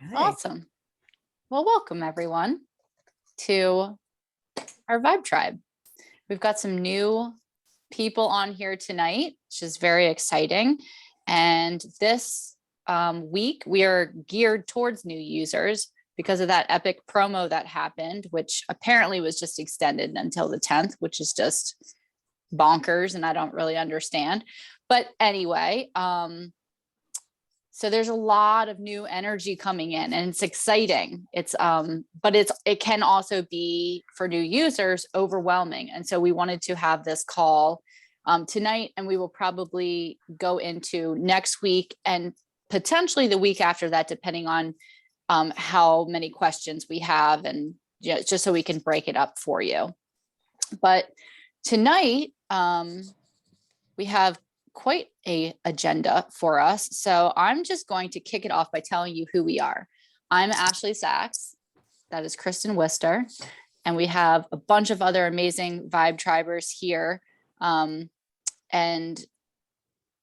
Okay. Awesome. Well, welcome everyone to our Vibe Tribe. We've got some new people on here tonight, which is very exciting. And this week, we are geared towards new users because of that epic promo that happened, which apparently was just extended until the 10th, which is just bonkers and I don't really understand. But anyway, so there's a lot of new energy coming in and it's exciting. But it can also be for new users overwhelming. And so we wanted to have this call tonight, and we will probably go into next week and potentially the week after that, depending on how many questions we have, and just so we can break it up for you. But tonight, we have quite a agenda for us. So I'm just going to kick it off by telling you who we are. I'm Ashley Sachs. That is Kristen Wister. And we have a bunch of other amazing Vibe Tribers here. And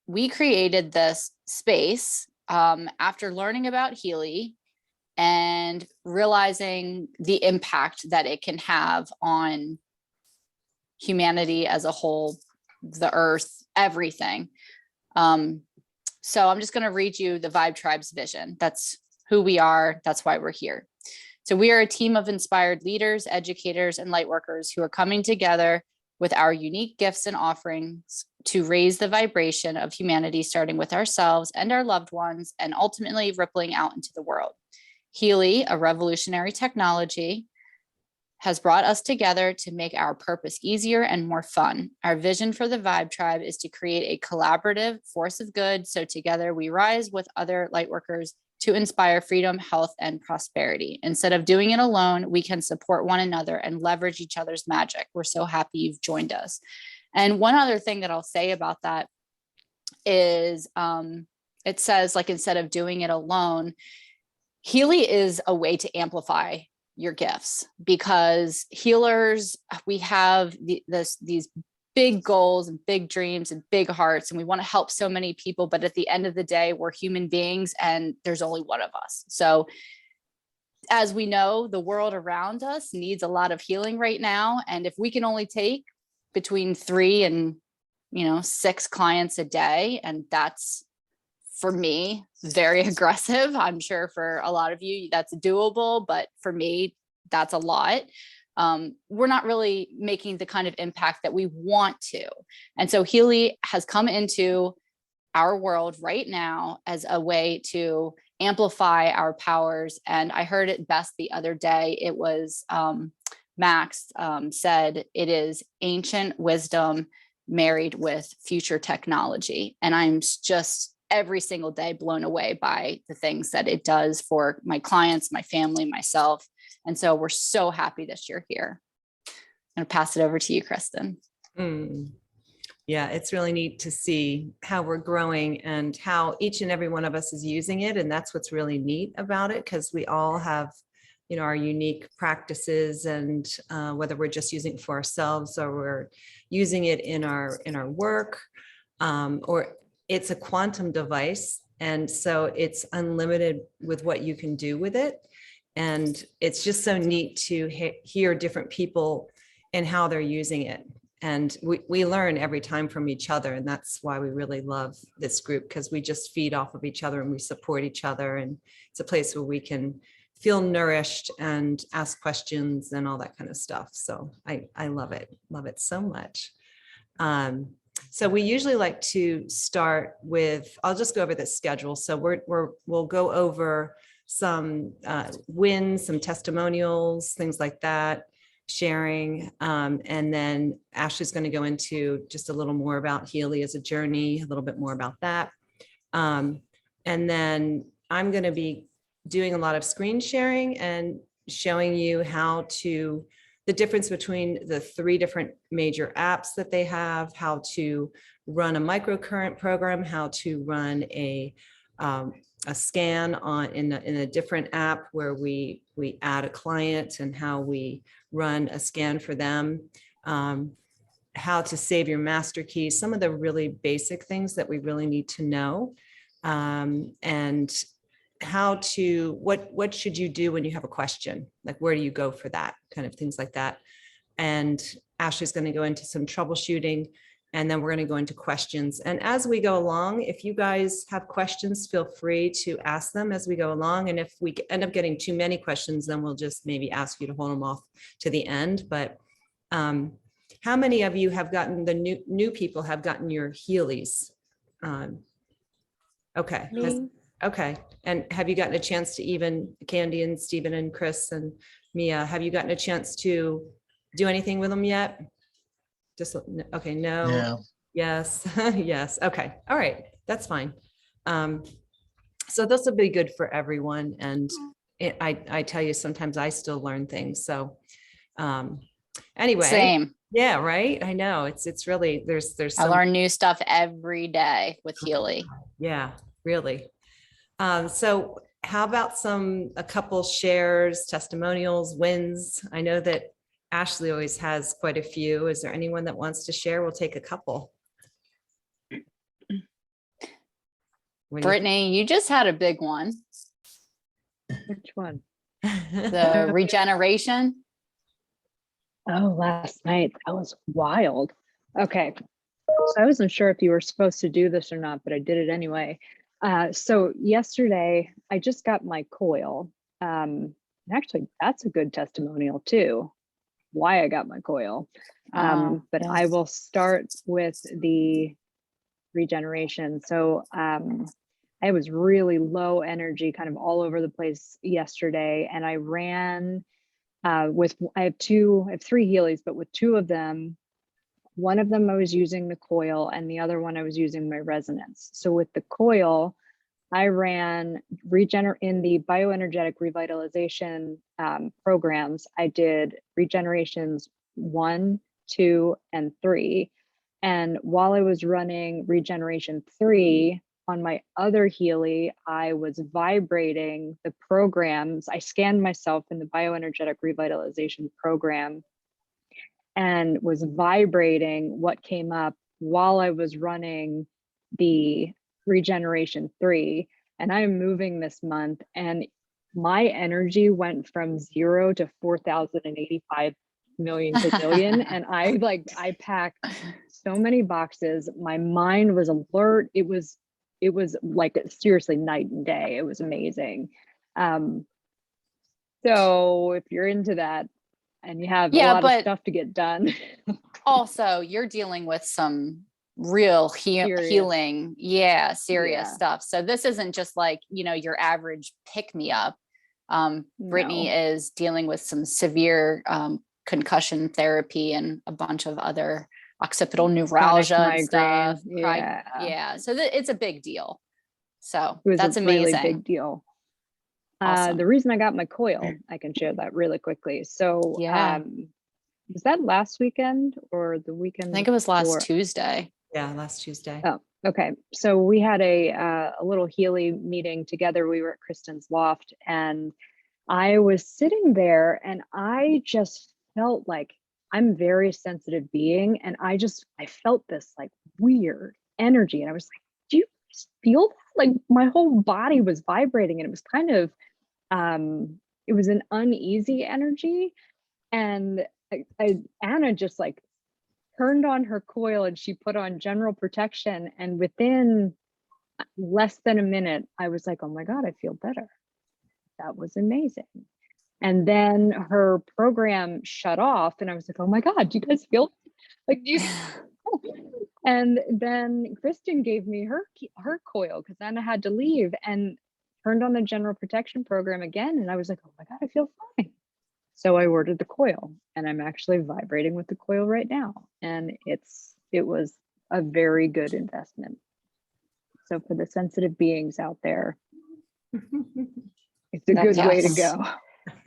we created this space after learning about Healy and realizing the impact that it can have on humanity as a whole, the earth, everything. So I'm just going to read you the Vibe Tribe's vision. That's who we are. That's why we're here. So we are a team of inspired leaders, educators, and light workers who are coming together with our unique gifts and offerings to raise the vibration of humanity, starting with ourselves and our loved ones, and ultimately rippling out into the world. Healy, a revolutionary technology, has brought us together to make our purpose easier and more fun. Our vision for the Vibe Tribe is to create a collaborative force of good. So together we rise with other lightworkers to inspire freedom, health, and prosperity. Instead of doing it alone, we can support one another and leverage each other's magic. We're so happy you've joined us. And one other thing that I'll say about that is it says, like, instead of doing it alone, Healy is a way to amplify your gifts, because healers, we have these big goals and big dreams and big hearts, and we want to help so many people, but at the end of the day, we're human beings and there's only one of us. So as we know, the world around us needs a lot of healing right now, and if we can only take between 3 and 6 clients a day, and that's, for me, very aggressive. I'm sure for a lot of you that's doable, but for me, that's a lot. We're not really making the kind of impact that we want to. And so Healy has come into our world right now as a way to amplify our powers. And I heard it best the other day. It was Max said, it is ancient wisdom married with future technology. And I'm just every single day blown away by the things that it does for my clients, my family, myself. And so we're so happy that you're here. I'm going to pass it over to you, Kristen. Yeah, it's really neat to see how we're growing and how each and every one of us is using it. And that's what's really neat about it, because we all have, our unique practices, and whether we're just using it for ourselves or we're using it in our work, or it's a quantum device. And so it's unlimited with what you can do with it. And it's just so neat to hear different people and how they're using it. And we learn every time from each other. And that's why we really love this group, because we just feed off of each other and we support each other. And it's a place where we can feel nourished and ask questions and all that kind of stuff. So I love it so much. So we usually like to start with, I'll just go over the schedule. So we'll go over some wins, some testimonials, things like that, sharing. And then Ashley's going to go into just a little more about Healy as a journey, a little bit more about that. And then I'm going to be doing a lot of screen sharing and showing you the difference between the 3 different major apps that they have, how to run a microcurrent program, how to run a scan in a different app where we add a client, and how we run a scan for them, how to save your Masterkey, some of the really basic things that we really need to know. And what should you do when you have a question? Like, where do you go for that kind of things like that? And Ashley's going to go into some troubleshooting, and then we're going to go into questions. And as we go along, if you guys have questions, feel free to ask them as we go along. And if we end up getting too many questions, then we'll just maybe ask you to hold them off to the end. But how many of you have gotten the new people have gotten your Heelys? Okay. Okay. And have you gotten a chance to, even Candy and Stephen and Chris and Mia, have you gotten a chance to do anything with them yet? Just, okay, no. Yeah. Yes, yes. Okay. All right. That's fine. So this will be good for everyone. And I tell you, sometimes I still learn things. So anyway. Same. Yeah, right. I know. It's really, there's I some, learn new stuff every day with Healy. yeah, really. So how about a couple shares, testimonials, wins? I know that Ashley always has quite a few. Is there anyone that wants to share? We'll take a couple. Brittany, you just had a big one. Which one? The regeneration. Oh, last night. That was wild. Okay. So I wasn't sure if you were supposed to do this or not, but I did it anyway. So yesterday I just got my coil. Actually, that's a good testimonial too, why I got my coil. But Yes. I will start with the regeneration. So I was really low energy, kind of all over the place yesterday. And I ran I have three Heelys, but with two of them, one of them I was using the coil and the other one I was using my resonance. So with the coil, I ran in the bioenergetic revitalization programs. I did regenerations 1, 2, and 3. And while I was running regeneration 3 on my other Healy, I was vibrating the programs. I scanned myself in the bioenergetic revitalization program and was vibrating what came up while I was running the regeneration 3. And I'm moving this month, and my energy went from 0 to 4,085 million gazillion. And I packed so many boxes. My mind was alert. It was like seriously night and day. It was amazing. So if you're into that and you have a lot of stuff to get done. Also, you're dealing with some real healing, serious stuff. So this isn't just like, your average pick me up. Brittany is dealing with some severe concussion therapy and a bunch of other occipital neuralgia and stuff. So it's a big deal. So that's amazing. Really big deal. Awesome. The reason I got my coil, I can share that really quickly. So was that last weekend or the weekend? I think it was last Tuesday. Yeah, last Tuesday. Oh, okay. So we had a little Healy meeting together. We were at Kristen's loft, and I was sitting there, and I just felt like, I'm a very sensitive being, and I felt this like weird energy, and I was like, do you feel that? Like my whole body was vibrating, and it was kind of it was an uneasy energy. And Anna just like turned on her coil and she put on general protection, and within less than a minute I was like, oh my God, I feel better. That was amazing. And then her program shut off, and I was like, oh my God, do you guys feel like and then Kristen gave me her coil because Anna had to leave, and turned on the general protection program again, and I was like, oh my God, I feel fine. So I ordered the coil, and I'm actually vibrating with the coil right now, and it was a very good investment. So for the sensitive beings out there, it's a good way to go.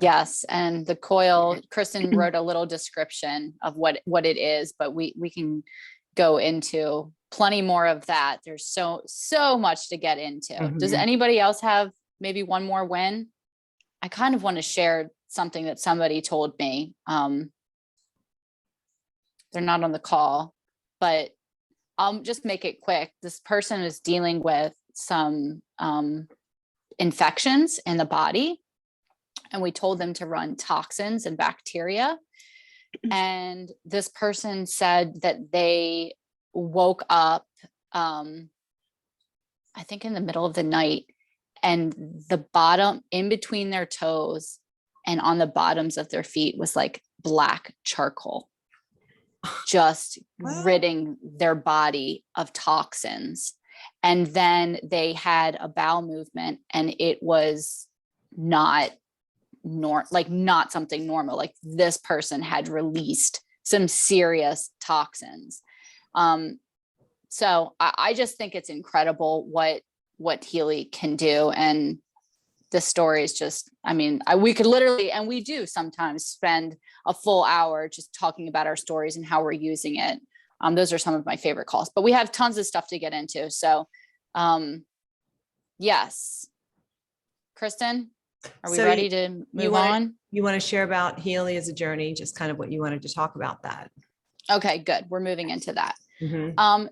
Yes, and the coil, Kristen wrote a little description of what it is, but we can go into plenty more of that. There's so much to get into. Mm-hmm. Does anybody else have maybe one more win? I kind of want to share something that somebody told me. They're not on the call, but I'll just make it quick. This person is dealing with some infections in the body. And we told them to run toxins and bacteria. And this person said that they woke up, I think in the middle of the night, and the bottom in between their toes and on the bottoms of their feet was like black charcoal, just ridding their body of toxins. And then they had a bowel movement, and it was not not something normal. Like this person had released some serious toxins. So I just think it's incredible what Healy can do. And the story is just, I mean, we could literally, and we do sometimes spend a full hour just talking about our stories and how we're using it. Those are some of my favorite calls, but we have tons of stuff to get into. So yes, Kristen, are we So ready to move on? You want to share about Healy as a journey, just kind of what you wanted to talk about that. Okay, good. We're moving into that. Mhm.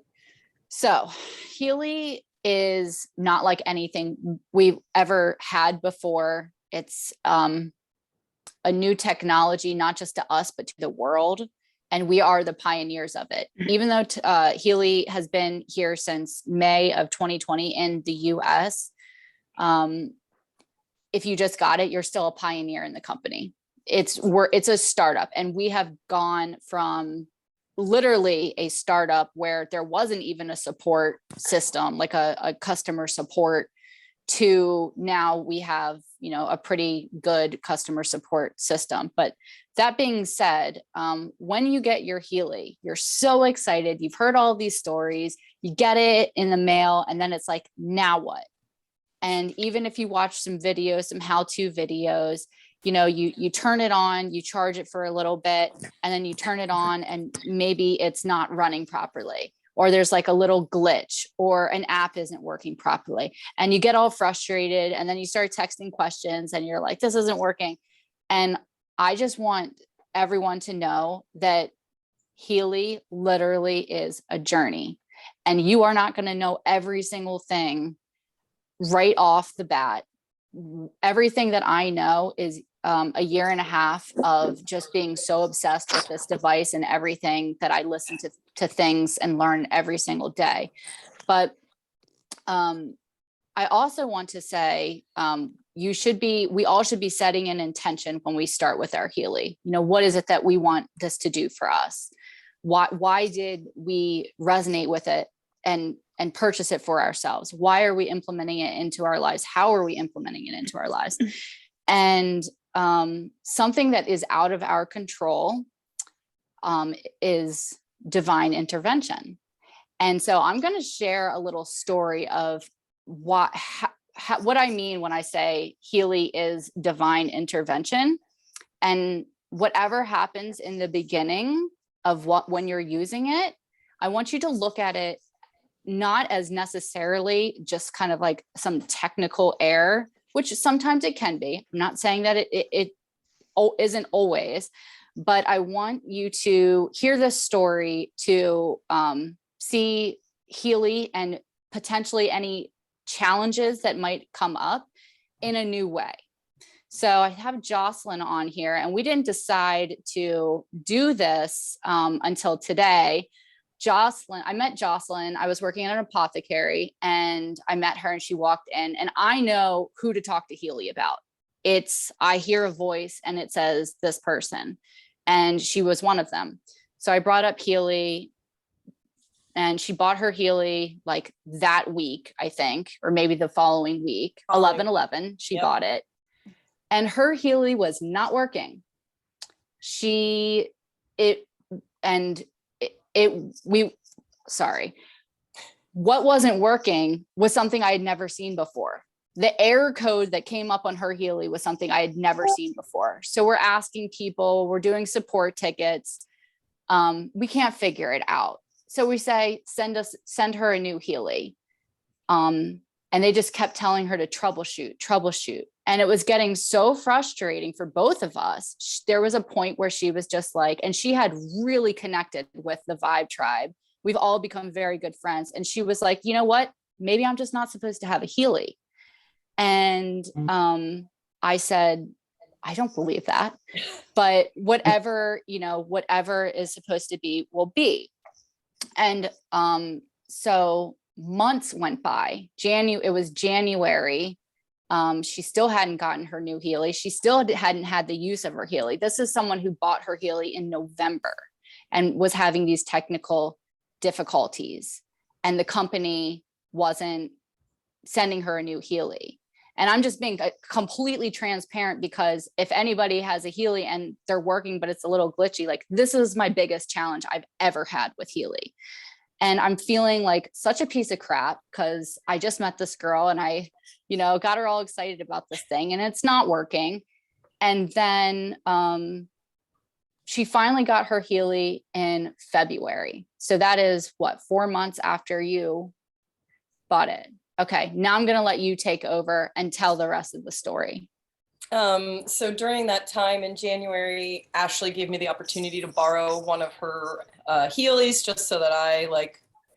So Healy is not like anything we've ever had before. It's a new technology, not just to us, but to the world. And we are the pioneers of it. Even though Healy has been here since May of 2020 in the US, if you just got it, you're still a pioneer in the company. It's a startup, and we have gone from literally a startup where there wasn't even a support system, like a customer support, to now we have, a pretty good customer support system. But that being said, when you get your Healy, you're so excited. You've heard all these stories, you get it in the mail, and then it's like, now what? And even if you watch some videos, some how-to videos, you turn it on, you charge it for a little bit, and then you turn it on and maybe it's not running properly, or there's like a little glitch, or an app isn't working properly, and you get all frustrated, and then you start texting questions and you're like, this isn't working. And I just want everyone to know that Healy literally is a journey, and you are not going to know every single thing right off the bat. Everything that I know is a year and a half of just being so obsessed with this device, and everything that I listen to things and learn every single day. But I also want to say, we all should be setting an intention when we start with our Healy. What is it that we want this to do for us? Why did we resonate with it and purchase it for ourselves? Why are we implementing it into our lives? How are we implementing it into our lives? And something that is out of our control is divine intervention. And so I'm going to share a little story of what I mean when I say Healy is divine intervention. And whatever happens in the beginning of when you're using it, I want you to look at it not as necessarily just kind of like some technical error, which sometimes it can be. I'm not saying that it isn't always, but I want you to hear this story to see Healy and potentially any challenges that might come up in a new way. So I have Jocelyn on here, and we didn't decide to do this until today. I met Jocelyn. I was working at an apothecary, and I met her, and she walked in, and I know who to talk to Healy about. I hear a voice and it says this person, and she was one of them. So I brought up Healy, and she bought her Healy like that week, I think, or maybe the following week, 11/11, she bought it, and her Healy was not working. What wasn't working was something I had never seen before. The error code that came up on her Healy was something I had never seen before. So we're asking people, we're doing support tickets. We can't figure it out. So we say, send her a new Healy. And they just kept telling her to troubleshoot. And it was getting so frustrating for both of us. There was a point where she was just like, and she had really connected with the Vibe Tribe. We've all become very good friends. And she was like, you know what? Maybe I'm just not supposed to have a Healy. And I said, I don't believe that, but whatever, whatever is supposed to be will be. And so months went by. It was January. She still hadn't gotten her new Healy. She still hadn't had the use of her Healy. This is someone who bought her Healy in November and was having these technical difficulties, and the company wasn't sending her a new Healy. And I'm just being completely transparent, because if anybody has a Healy and they're working, but it's a little glitchy, like this is my biggest challenge I've ever had with Healy. And I'm feeling like such a piece of crap, because I just met this girl and I, got her all excited about this thing, and it's not working. And then she finally got her Healy in February. So that is 4 months after you bought it. Okay, now I'm going to let you take over and tell the rest of the story. So during that time in January, Ashley gave me the opportunity to borrow one of her Heelys, just so that I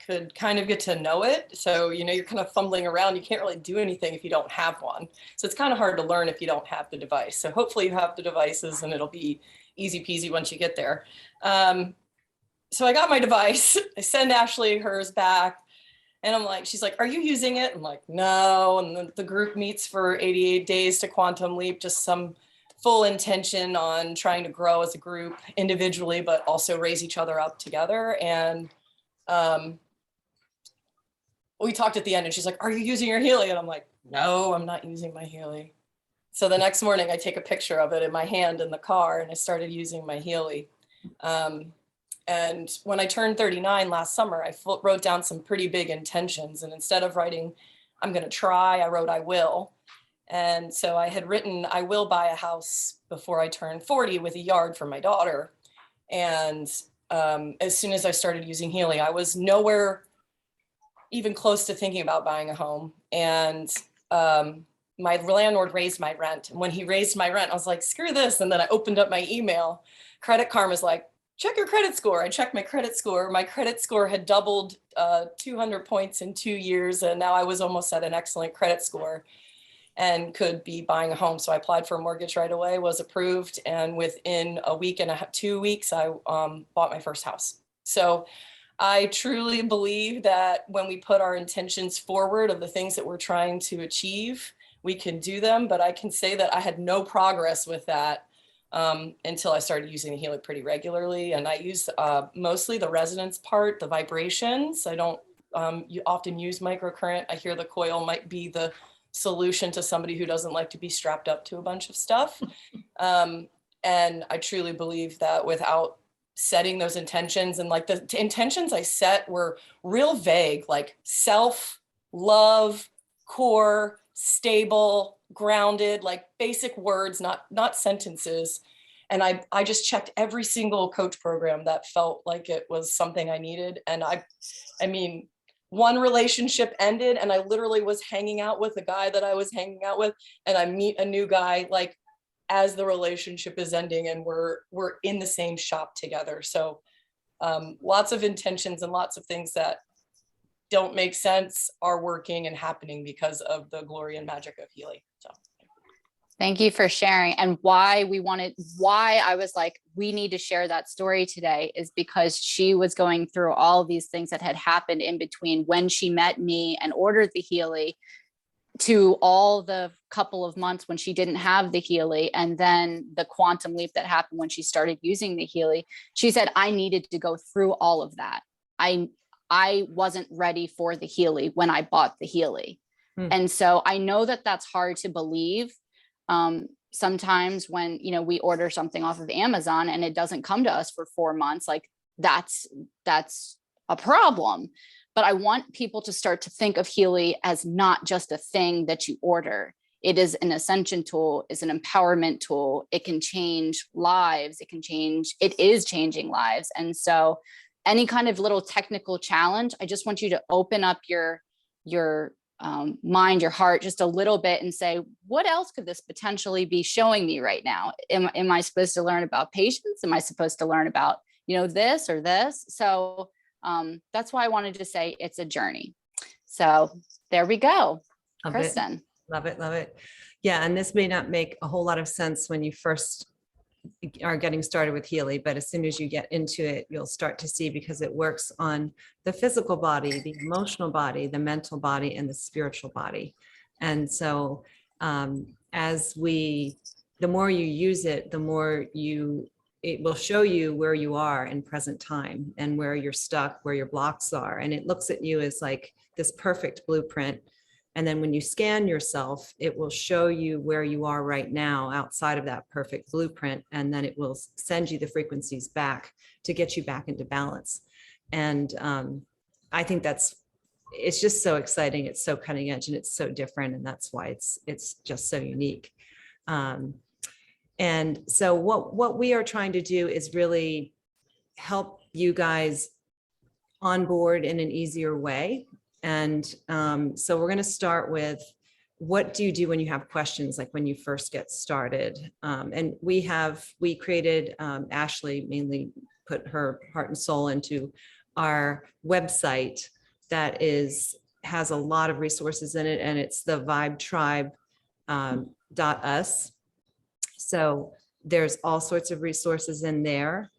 could kind of get to know it. So, you're kind of fumbling around. You can't really do anything if you don't have one. So it's kind of hard to learn if you don't have the device. So hopefully you have the devices and it'll be easy peasy once you get there. So I got my device. I send Ashley hers back. And I'm like, she's like, are you using it? I'm like, no. And then the group meets for 88 days to Quantum Leap, just some full intention on trying to grow as a group individually, but also raise each other up together. And we talked at the end and she's like, are you using your Healy? And I'm like, no, I'm not using my Healy. So the next morning I take a picture of it in my hand in the car and I started using my Healy. And when I turned 39 last summer, I wrote down some pretty big intentions. And instead of writing, I'm going to try, I wrote, I will. And so I had written, I will buy a house before I turn 40 with a yard for my daughter. And as soon as I started using Healy, I was nowhere even close to thinking about buying a home. And my landlord raised my rent. And when he raised my rent, I was like, screw this. And then I opened up my email. Credit Karma's like, check your credit score. I checked my credit score. My credit score had doubled 200 points in 2 years. And now I was almost at an excellent credit score and could be buying a home. So I applied for a mortgage right away, was approved. And within a week and 2 weeks, I bought my first house. So I truly believe that when we put our intentions forward of the things that we're trying to achieve, we can do them. But I can say that I had no progress with that until I started using the Healy pretty regularly. And I use mostly the resonance part, the vibrations. I don't often use microcurrent. I hear the coil might be the solution to somebody who doesn't like to be strapped up to a bunch of stuff. And I truly believe that without setting those intentions, and the intentions I set were real vague, like self, love, core, stable, grounded, like basic words, not sentences. And I just checked every single coach program that felt like it was something I needed. And I mean, one relationship ended and I literally was hanging out with the guy that I was hanging out with, and I meet a new guy as the relationship is ending, and we're in the same shop together. So lots of intentions and lots of things that don't make sense are working and happening because of the glory and magic of Healy. So thank you for sharing. And why I was like, we need to share that story today is because she was going through all these things that had happened in between when she met me and ordered the Healy, to all the couple of months when she didn't have the Healy, and then the quantum leap that happened when she started using the Healy. She said, I needed to go through all of that. I wasn't ready for the Healy when I bought the Healy. And so I know that that's hard to believe. Sometimes when, we order something off of Amazon and it doesn't come to us for 4 months, like that's a problem. But I want people to start to think of Healy as not just a thing that you order. It is an ascension tool, it's an empowerment tool. It can change lives. It is changing lives. And so any kind of little technical challenge, I just want you to open up your mind, your heart just a little bit and say, what else could this potentially be showing me right now? Am I supposed to learn about patience? Am I supposed to learn about, this or this? So that's why I wanted to say it's a journey. So there we go. Kristen. Love it, love it. Yeah, and this may not make a whole lot of sense when you first are getting started with Healy, but as soon as you get into it, you'll start to see, because it works on the physical body, the emotional body, the mental body, and the spiritual body. And so the more you use it, the more it will show you where you are in present time and where you're stuck, where your blocks are. And it looks at you as like this perfect blueprint. And then when you scan yourself, it will show you where you are right now outside of that perfect blueprint. And then it will send you the frequencies back to get you back into balance. And I think it's just so exciting. It's so cutting edge and it's so different. And that's why it's just so unique. And so what we are trying to do is really help you guys on board in an easier way. And so we're going to start with, what do you do when you have questions, like when you first get started? And we created, Ashley mainly put her heart and soul into our website that has a lot of resources in it, and it's the vibetribe.us. So there's all sorts of resources in there.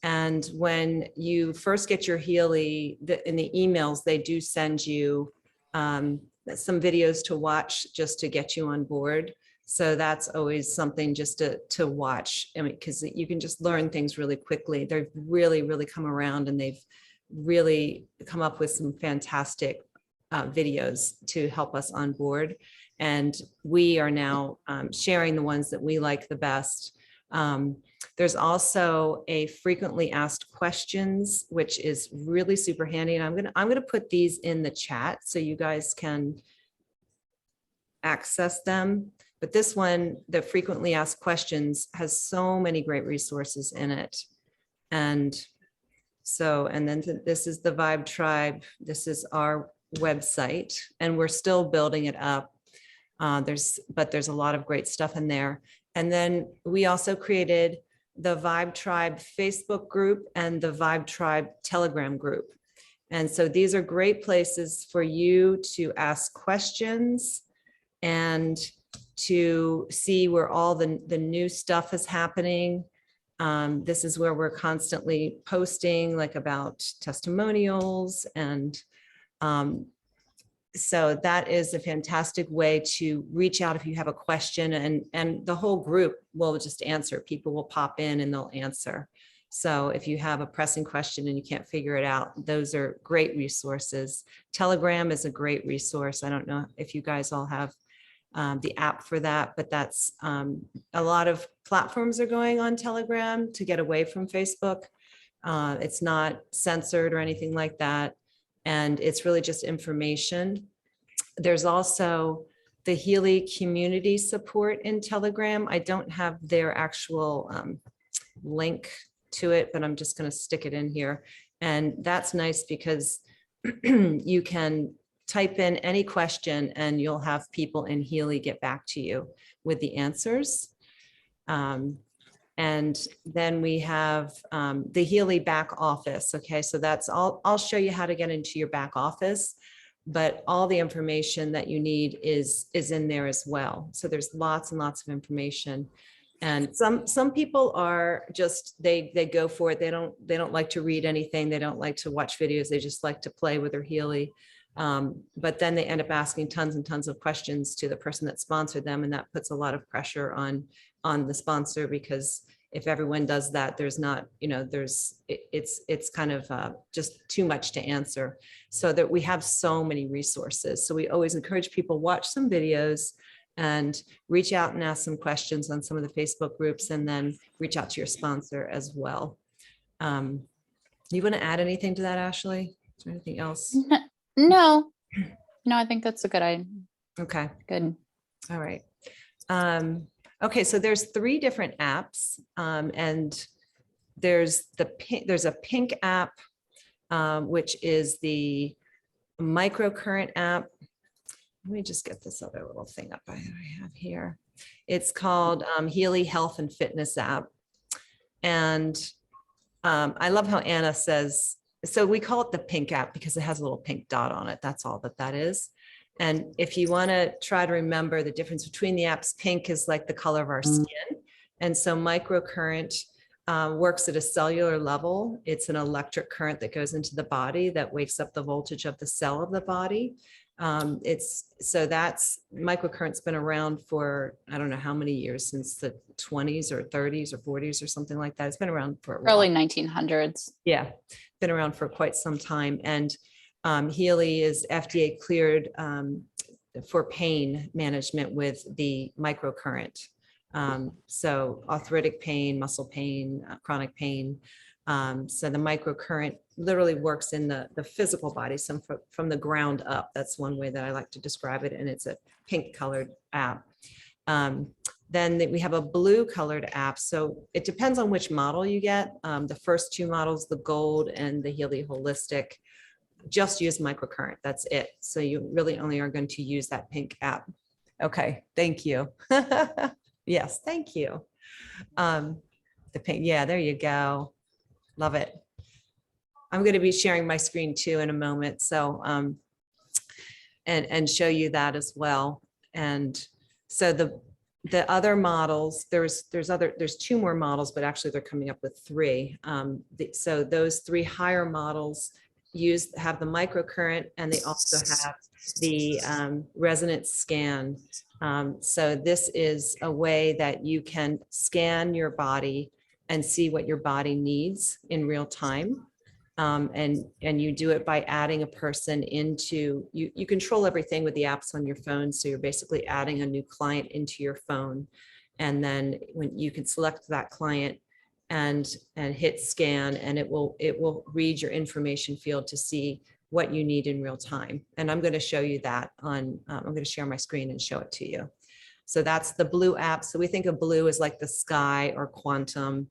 And when you first get your Healy, in the emails, they do send you some videos to watch just to get you on board. So that's always something just to watch. I mean, because you can just learn things really quickly. They've really, really come around, and they've really come up with some fantastic videos to help us on board. And we are now sharing the ones that we like the best. There's also a frequently asked questions, which is really super handy. And I'm gonna put these in the chat so you guys can access them. But this one, the frequently asked questions, has so many great resources in it. And then this is the Vibe Tribe. This is our website, and we're still building it up. There's a lot of great stuff in there. And then we also created the Vibe Tribe Facebook group and the Vibe Tribe Telegram group. And so these are great places for you to ask questions and to see where all the new stuff is happening. This is where we're constantly posting, like, about testimonials. And so that is a fantastic way to reach out if you have a question, and the whole group will just answer. People will pop in and they'll answer. So if you have a pressing question and you can't figure it out, those are great resources. Telegram is a great resource. I don't know if you guys all have the app for that, but that's a lot of platforms are going on Telegram to get away from Facebook. It's not censored or anything like that. And it's really just information. There's also the Healy community support in Telegram. I don't have their actual link to it, but I'm just going to stick it in here. And that's nice because you can type in any question and you'll have people in Healy get back to you with the answers. And then we have the Healy back office. Okay, so that's all. I'll show you how to get into your back office, but all the information that you need is in there as well. So there's lots and lots of information. And some people are just, they go for it. They don't like to read anything. They don't like to watch videos. They just like to play with their Healy. But then they end up asking tons and tons of questions to the person that sponsored them. And that puts a lot of pressure on the sponsor, because if everyone does that, there's not, it's kind of just too much to answer. So that we have so many resources. So we always encourage people, watch some videos and reach out and ask some questions on some of the Facebook groups, and then reach out to your sponsor as well. You want to add anything to that, Ashley? Is there anything else? No, I think that's a good idea. Okay. Good. All right. Okay, so there's 3 different apps, and there's a pink app, which is the microcurrent app. Let me just get this other little thing up I have here. It's called Healy Health and Fitness app. And I love how Anna says, so we call it the pink app because it has a little pink dot on it. That's all that is. And if you want to try to remember the difference between the apps, pink is like the color of our skin. And so microcurrent works at a cellular level. It's an electric current that goes into the body that wakes up the voltage of the cell of the body. That's microcurrent's been around for, I don't know how many years, since the 20s or 30s or 40s or something like that. It's been around for a while. Early 1900s. Yeah, been around for quite some time. And Healy is FDA cleared for pain management with the microcurrent. So arthritic pain, muscle pain, chronic pain. So the microcurrent literally works in the physical body, from the ground up. That's one way that I like to describe it. And it's a pink colored app. Then we have a blue colored app. So it depends on which model you get. The first two models, the gold and the Healy holistic, just use microcurrent. That's it. So you really only are going to use that pink app. Okay, thank you. Yes, thank you. The pink, yeah, there you go. Love it. I'm going to be sharing my screen too in a moment. So, and show you that as well. And so the other models, there's two more models, but actually they're coming up with three. So those three higher models have the microcurrent, and they also have the resonance scan. So this is a way that you can scan your body and see what your body needs in real time. And you do it by adding a person into, you control everything with the apps on your phone. So you're basically adding a new client into your phone. And then when you can select that client and hit scan, and it will read your information field to see what you need in real time. And I'm going to show you that I'm going to share my screen and show it to you. So that's the blue app. So we think of blue as like the sky or quantum.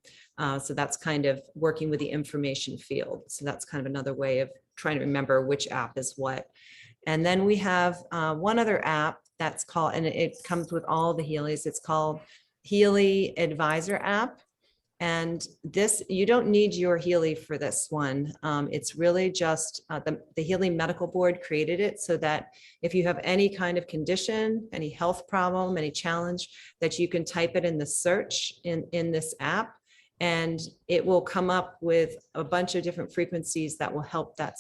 So that's kind of working with the information field. So that's kind of another way of trying to remember which app is what. And then we have one other app that's called, and it comes with all the Healys. It's called Healy Advisor app. And this, you don't need your Healy for this one. It's really just the Healy Medical Board created it so that if you have any kind of condition, any health problem, any challenge, that you can type it in the search in this app, and it will come up with a bunch of different frequencies that will help that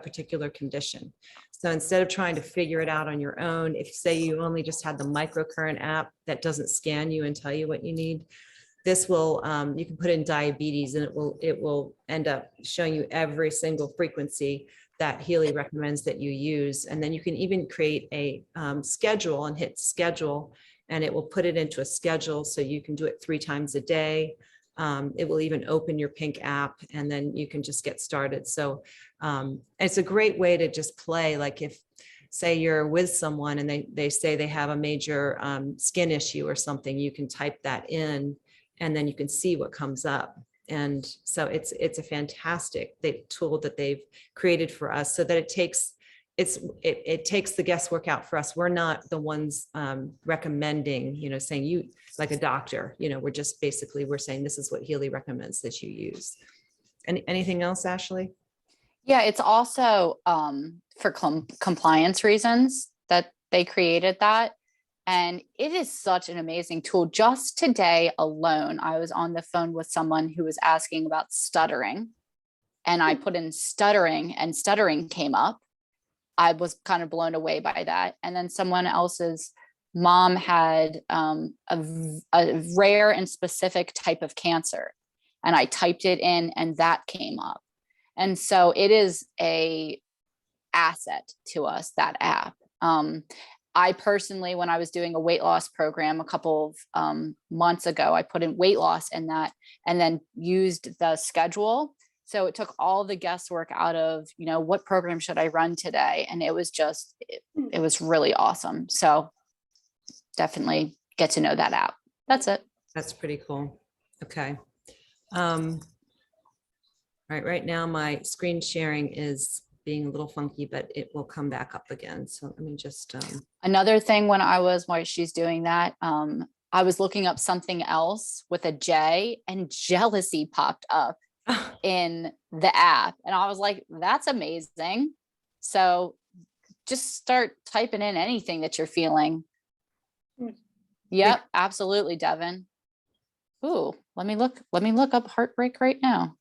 particular condition. So instead of trying to figure it out on your own, if say you only just had the microcurrent app that doesn't scan you and tell you what you need, this will, you can put in diabetes, and it will end up showing you every single frequency that Healy recommends that you use. And then you can even create a schedule and hit schedule, and it will put it into a schedule so you can do it 3 times a day. It will even open your pink app, and then you can just get started. So it's a great way to just play. Like if say you're with someone and they say they have a major skin issue or something, you can type that in, and then you can see what comes up. And so it's a fantastic tool that they've created for us, so that it takes the guesswork out for us. We're not the ones recommending, saying you, like a doctor, we're just basically, we're saying this is what Healy recommends that you use. Anything else, Ashley? Yeah, it's also for compliance reasons that they created that. And it is such an amazing tool. Just today alone, I was on the phone with someone who was asking about stuttering, and I put in stuttering, and stuttering came up. I was kind of blown away by that. And then someone else's mom had a rare and specific type of cancer, and I typed it in, and that came up. And so it is a asset to us, that app. I personally, when I was doing a weight loss program a couple of months ago, I put in weight loss in that, and then used the schedule. So it took all the guesswork out of, what program should I run today? And it was just, it was really awesome. So definitely get to know that app. That's it. That's pretty cool. Okay. Right now my screen sharing is being a little funky, but it will come back up again. So let me just. Another thing while she's doing that, I was looking up something else with a J, and jealousy popped up in the app. And I was like, that's amazing. So just start typing in anything that you're feeling. Hmm. Yep, absolutely, Devin. Ooh, let me look up heartbreak right now.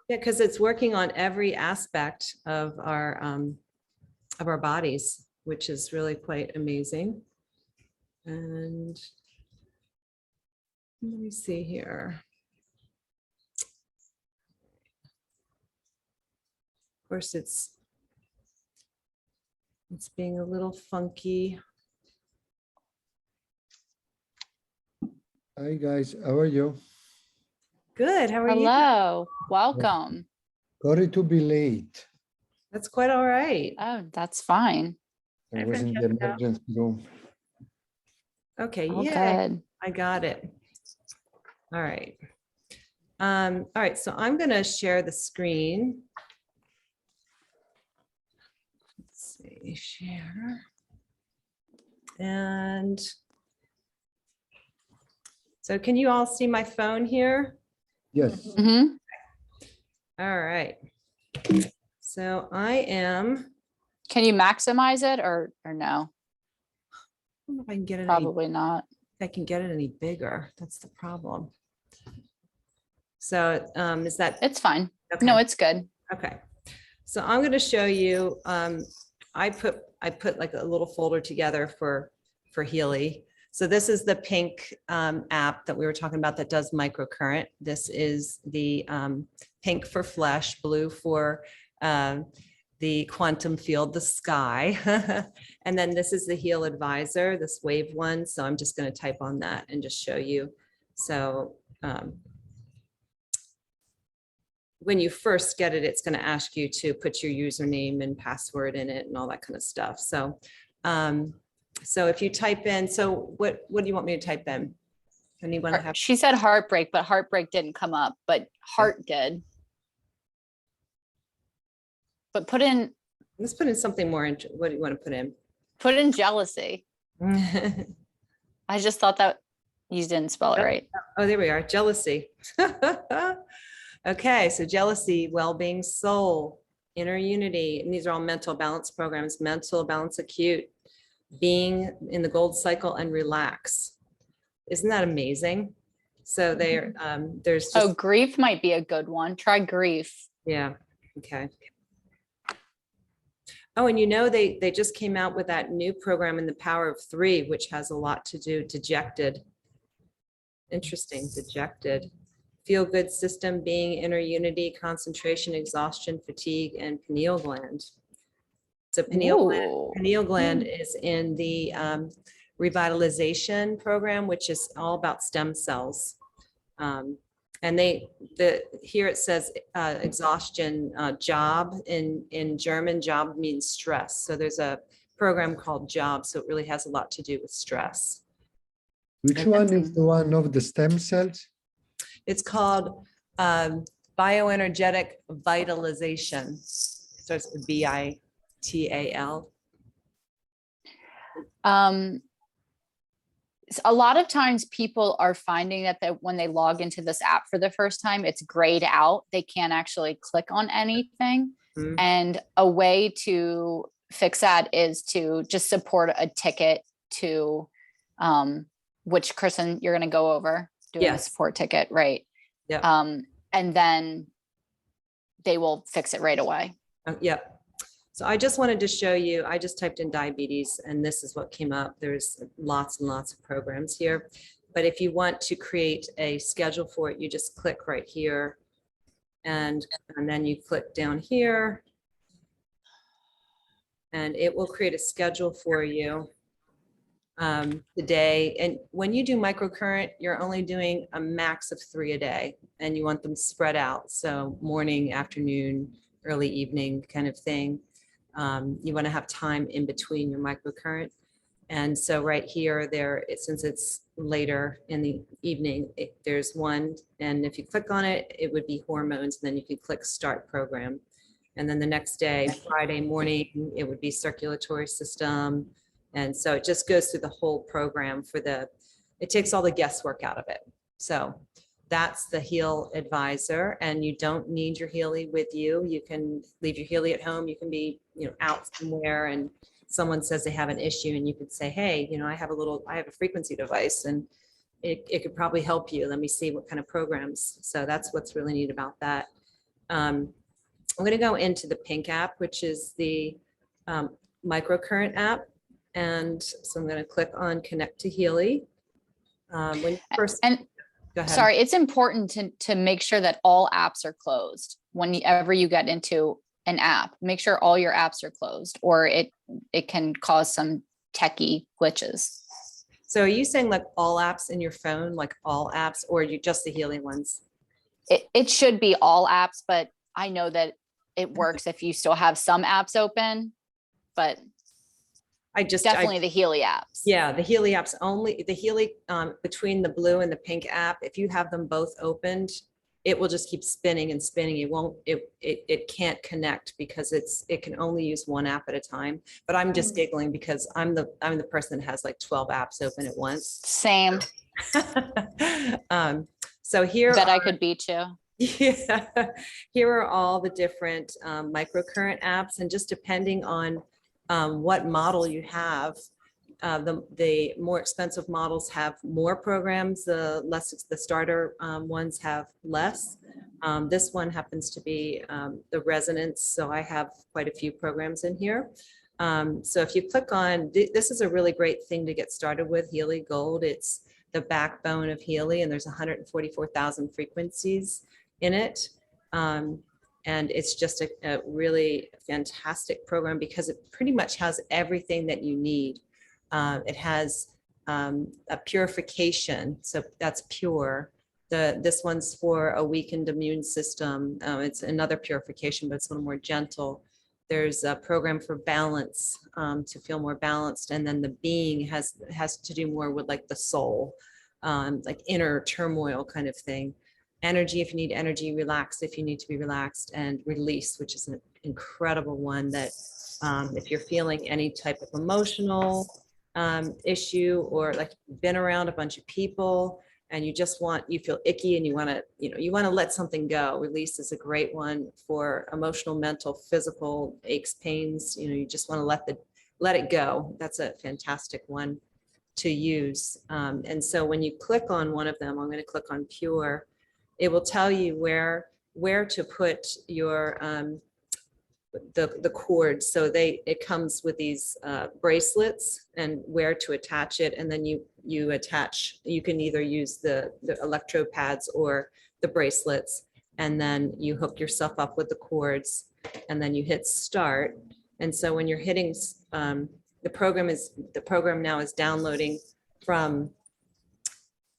Yeah, because it's working on every aspect of our bodies, which is really quite amazing. And let me see here. Of course, it's being a little funky. Hi guys, how are you? Good. How are you? Hello, welcome. Sorry to be late. That's quite all right. Oh, that's fine. I was in the emergency room. Okay. All Yeah, good. I got it. All right. All right. So I'm going to share the screen. Let's see, share. And so can you all see my phone here? Yes, Mhm. All right. So I am, Can you maximize it or no? I don't know if I can get it any, Probably not. if I can get it any bigger. That's the problem. So is that It's fine. okay? No, it's good. Okay. So I'm going to show you, I put like a little folder together for Healy. So this is the pink app that we were talking about that does microcurrent. This is the pink for flesh, blue for the quantum field, the sky. And then this is the Heal Advisor, this wave one. So I'm just going to type on that and just show you. So when you first get it, it's going to ask you to put your username and password in it and all that kind of stuff. So, so if you type in, so what do you want me to type in? Anyone have? She said heartbreak, but heartbreak didn't come up, but heart did. But Let's put in something more. What do you want to put in? put in jealousy. I just thought that you didn't spell it right. Oh, there we are. Jealousy. Okay, so jealousy, well-being, soul, inner unity, and these are all mental balance programs, mental balance acute, being in the gold cycle and relax. Isn't that amazing? So there's just, Oh, grief might be a good one. Try grief. yeah, okay. Oh, and you know, they just came out with that new program in the Power of Three, which has a lot to do, dejected. Interesting, dejected. Feel good system, being, inner unity, concentration, exhaustion, fatigue, and pineal gland. So Ooh. pineal gland is in the revitalization program, which is all about stem cells. And here it says exhaustion, job in German. Job means stress. So there's a program called Job. So it really has a lot to do with stress. which one is the one of the stem cells? It's called bioenergetic vitalization. So it's VITAL. A lot of times people are finding that when they log into this app for the first time, it's grayed out. They can't actually click on anything. Mhm. And a way to fix that is to just support a ticket to which Kristen, you're going to go over doing a Yes. support ticket, right? Yeah. And then they will fix it right away. Yep. So I just wanted to show you, I just typed in diabetes and this is what came up. There's lots and lots of programs here. But if you want to create a schedule for it, you just click right here. And then you click down here. And it will create a schedule for you today. And when you do microcurrent, you're only doing a max of 3 a day and you want them spread out. So morning, afternoon, early evening kind of thing. You want to have time in between your microcurrent. And so right here, since it's later in the evening, there's one. And if you click on it, it would be hormones. And then you can click start program. And then the next day, Friday morning, it would be circulatory system. And so it just goes through the whole program it takes all the guesswork out of it. So that's the Heal Advisor, and you don't need your Healy with you. You can leave your Healy at home. You can be, out somewhere and someone says they have an issue and you could say, hey, I have a frequency device and it could probably help you. Let me see what kind of programs. So that's what's really neat about that. I'm going to go into the Pink app, which is the microcurrent app. And so I'm going to click on Connect to Healy. When you first, And go ahead. sorry, it's important to make sure that all apps are closed. Whenever you get into an app, make sure all your apps are closed, or it can cause some techie glitches. So are you saying like all apps in your phone, like all apps, or you just the Healy ones? It should be all apps, but I know that it works if you still have some apps open, but definitely the Healy apps. Yeah, the Healy apps only, the Healy between the blue and the pink app, if you have them both opened, it will just keep spinning and spinning. It can't connect because it can only use one app at a time. But I'm just giggling because I'm the person that has like 12 apps open at once. Same. So here, Bet I could beat you. Yeah, here are all the different microcurrent apps, and just depending on what model you have, the more expensive models have more programs, the starter ones have less. This one happens to be the Resonance, so I have quite a few programs in here. So if you click on, this is a really great thing to get started with, Healy Gold. It's the backbone of Healy, and there's 144,000 frequencies in it. And it's just a really fantastic program because it pretty much has everything that you need. It has a purification, so that's pure. This one's for a weakened immune system. It's another purification, but it's a little more gentle. There's a program for balance, to feel more balanced. And then the being has to do more with like the soul, like inner turmoil kind of thing. Energy, if you need energy, relax if you need to be relaxed, and release, which is an incredible one that if you're feeling any type of emotional issue, or like you've been around a bunch of people and you feel icky and you want to let something go. Release is a great one for emotional, mental, physical aches, pains. You just want to let it go. That's a fantastic one to use. And so when you click on one of them, I'm going to click on Pure. It will tell you where to put your the cords. So it comes with these bracelets and where to attach it, and then you can either use the electrode pads or the bracelets, and then you hook yourself up with the cords, and then you hit start. And so when you're hitting the program now is downloading from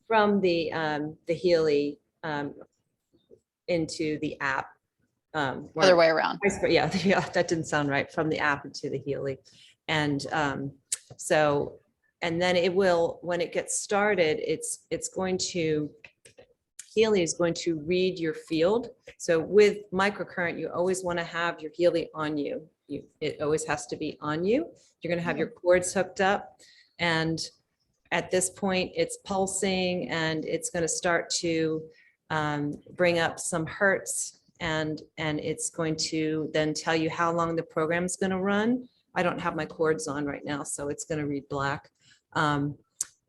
the Healy into the app. Other way around. Yeah, that didn't sound right. From the app into the Healy. And and then it will, when it gets started, Healy is going to read your field. So with microcurrent, you always want to have your Healy on you. It always has to be on you. You're going to have your cords hooked up, and at this point it's pulsing, and it's going to start to bring up some hertz, and it's going to then tell you how long the program is going to run. I don't have my cords on right now, so it's going to read black.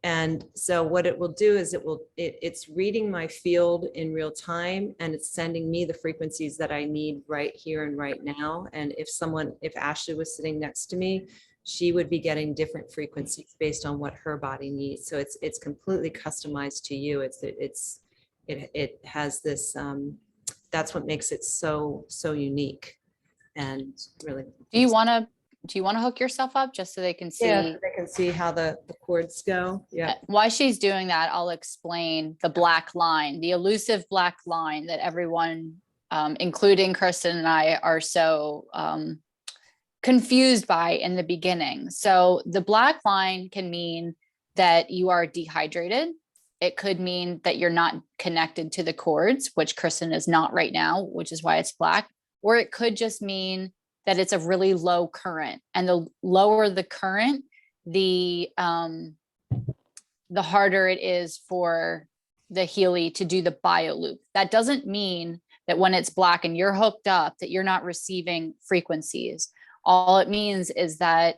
And so what it will do is it's reading my field in real time, and it's sending me the frequencies that I need right here and right now. And if Ashley was sitting next to me, she would be getting different frequencies based on what her body needs. So it's completely customized to you. It has this, that's what makes it so unique and really. Do you want to hook yourself up just so they can see? Yeah, they can see how the cords go. Yeah. While she's doing that, I'll explain the black line, the elusive black line that everyone, including Kristen and I, are so confused by in the beginning. So the black line can mean that you are dehydrated. It could mean that you're not connected to the cords, which Kristen is not right now, which is why it's black. Or it could just mean that it's a really low current, and the lower the current, the harder it is for the Healy to do the bio loop. That doesn't mean that when it's black and you're hooked up, that you're not receiving frequencies. All it means is that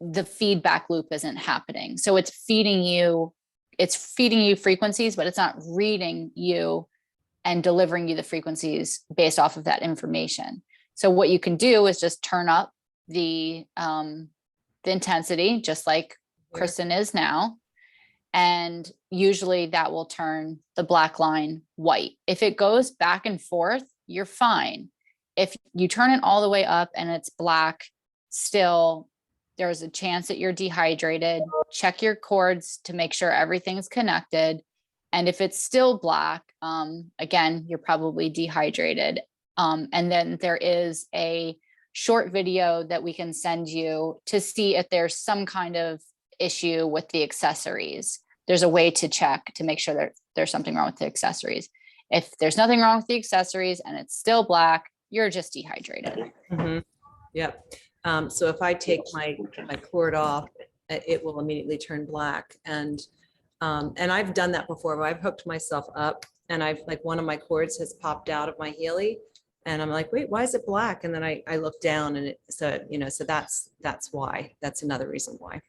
the feedback loop isn't happening. So it's feeding you frequencies, but it's not reading you and delivering you the frequencies based off of that information. So what you can do is just turn up the intensity, just like Kristen is now. And usually that will turn the black line white. If it goes back and forth, you're fine. If you turn it all the way up and it's black, still, there's a chance that you're dehydrated. Check your cords to make sure everything's connected. And if it's still black, again, you're probably dehydrated. And then there is a short video that we can send you to see if there's some kind of issue with the accessories. There's a way to check to make sure that there's something wrong with the accessories. If there's nothing wrong with the accessories and it's still black, you're just dehydrated. Yep. So if I take my cord off, it will immediately turn black. And I've done that before, where I've hooked myself up and I've like one of my cords has popped out of my Healy and I'm like, wait, why is it black? And then I look down and so that's why. That's another reason why.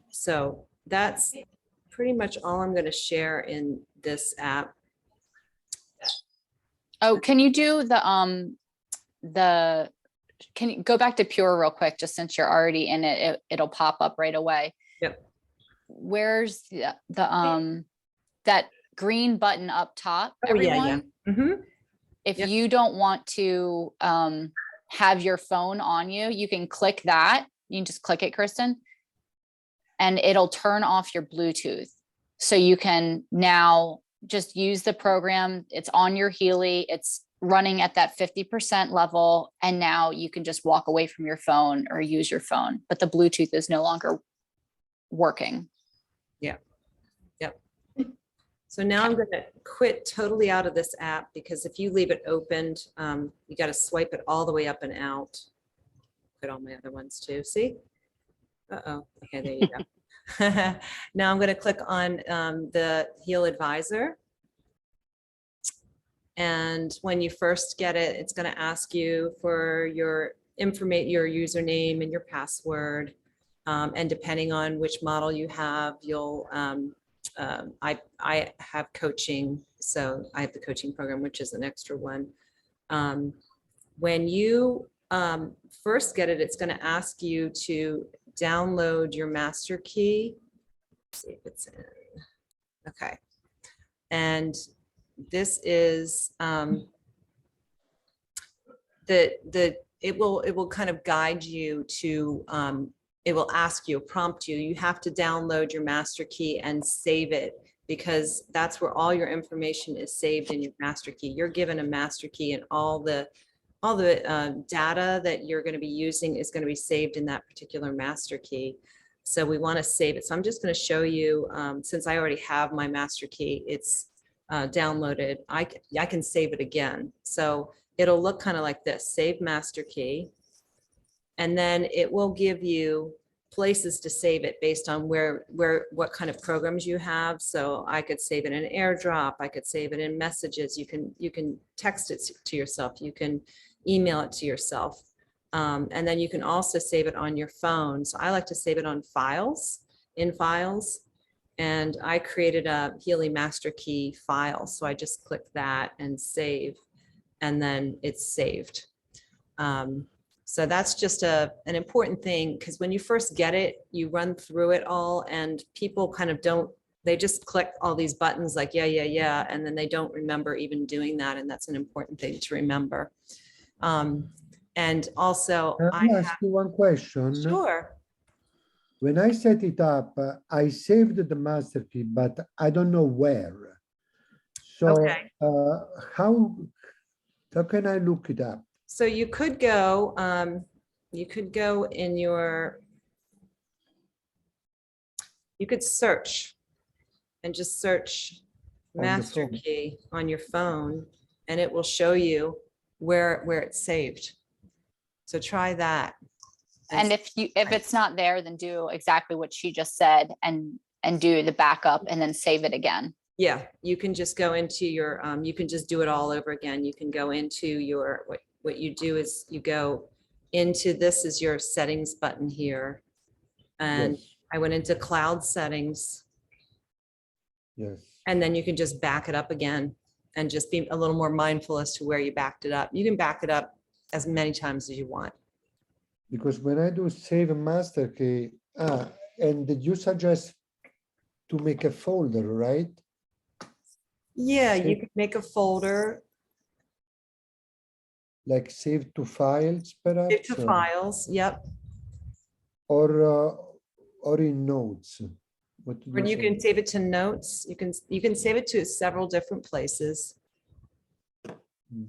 So that's pretty much all I'm going to share in this app. Oh, can you do can you go back to Pure real quick, just since you're already in it, it'll pop up right away. Yep. Where's the that green button up top, everyone? Mm-hmm. If Yep. you don't want to have your phone on you, you can click that. You can just click it, Kristen, and it'll turn off your Bluetooth. So you can now just use the program. It's on your Healy. It's running at that 50% level. And now you can just walk away from your phone or use your phone, but the Bluetooth is no longer working. Yeah. Yep. So now I'm going to quit totally out of this app, because if you leave it opened, you got to swipe it all the way up and out. Put all my other ones too. See? Uh-oh. Okay, there you go. Now I'm going to click on the Heal Advisor. And when you first get it, it's going to ask you for your username and your password. And depending on which model you have, you'll, I have coaching. So I have the coaching program, which is an extra one. When you first get it, it's going to ask you to download your Masterkey. Let's see if it's in. Okay. And this is it will kind of guide you to it will ask you, prompt you. You have to download your Masterkey and save it, because that's where all your information is saved in your Masterkey. You're given a Masterkey, and all the data that you're going to be using is going to be saved in that particular Masterkey. So we want to save it. So I'm just going to show you, since I already have my Masterkey, it's downloaded. I can save it again. So it'll look kind of like this: save Masterkey. And then it will give you places to save it based on what kind of programs you have. So I could save it in AirDrop. I could save it in messages. You can text it to yourself. You can email it to yourself. And then you can also save it on your phone. So I like to save it on files, in files. And I created a Healy Masterkey file. So I just click that and save, and then it's saved. So that's just an important thing, because when you first get it, you run through it all, and people kind of they just click all these buttons like, yeah, and then they don't remember even doing that. And that's an important thing to remember. And also, Can I ask you one question? Sure. When I set it up, I saved the Masterkey, but I don't know where. So Okay. How can I look it up? So you could go in you could search and just search On the phone. Masterkey on your phone, and it will show you where it's saved. So try that. And if it's not there, then do exactly what she just said and do the backup and then save it again. Yeah, you can just go into your, you can just do it all over again. You can go into your, what you do is you go into, this is your settings button here. And Yes, I went into cloud settings, yes. and then you can just back it up again and just be a little more mindful as to where you backed it up. You can back it up as many times as you want. Because when I do save a master key, and did you suggest to make a folder, right? Yeah, you Save, can make a folder, like save to files, save perhaps, to files, yep. or in notes. What do Or you say? can save it to notes. You can save it to several different places. Hmm.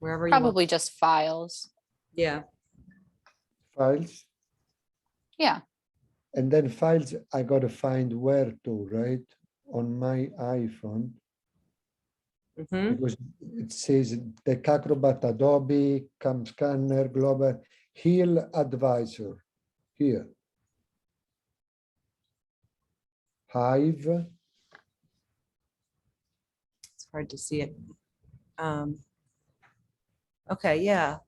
Wherever you want. Probably just files. Yeah, Files, Yeah. and then files I gotta find where to, right? On my iPhone, mhm. because it says the Acrobat, Adobe, Cam Scanner, Global, Heal Advisor, here. Hive, It's hard to see it. Okay, yeah.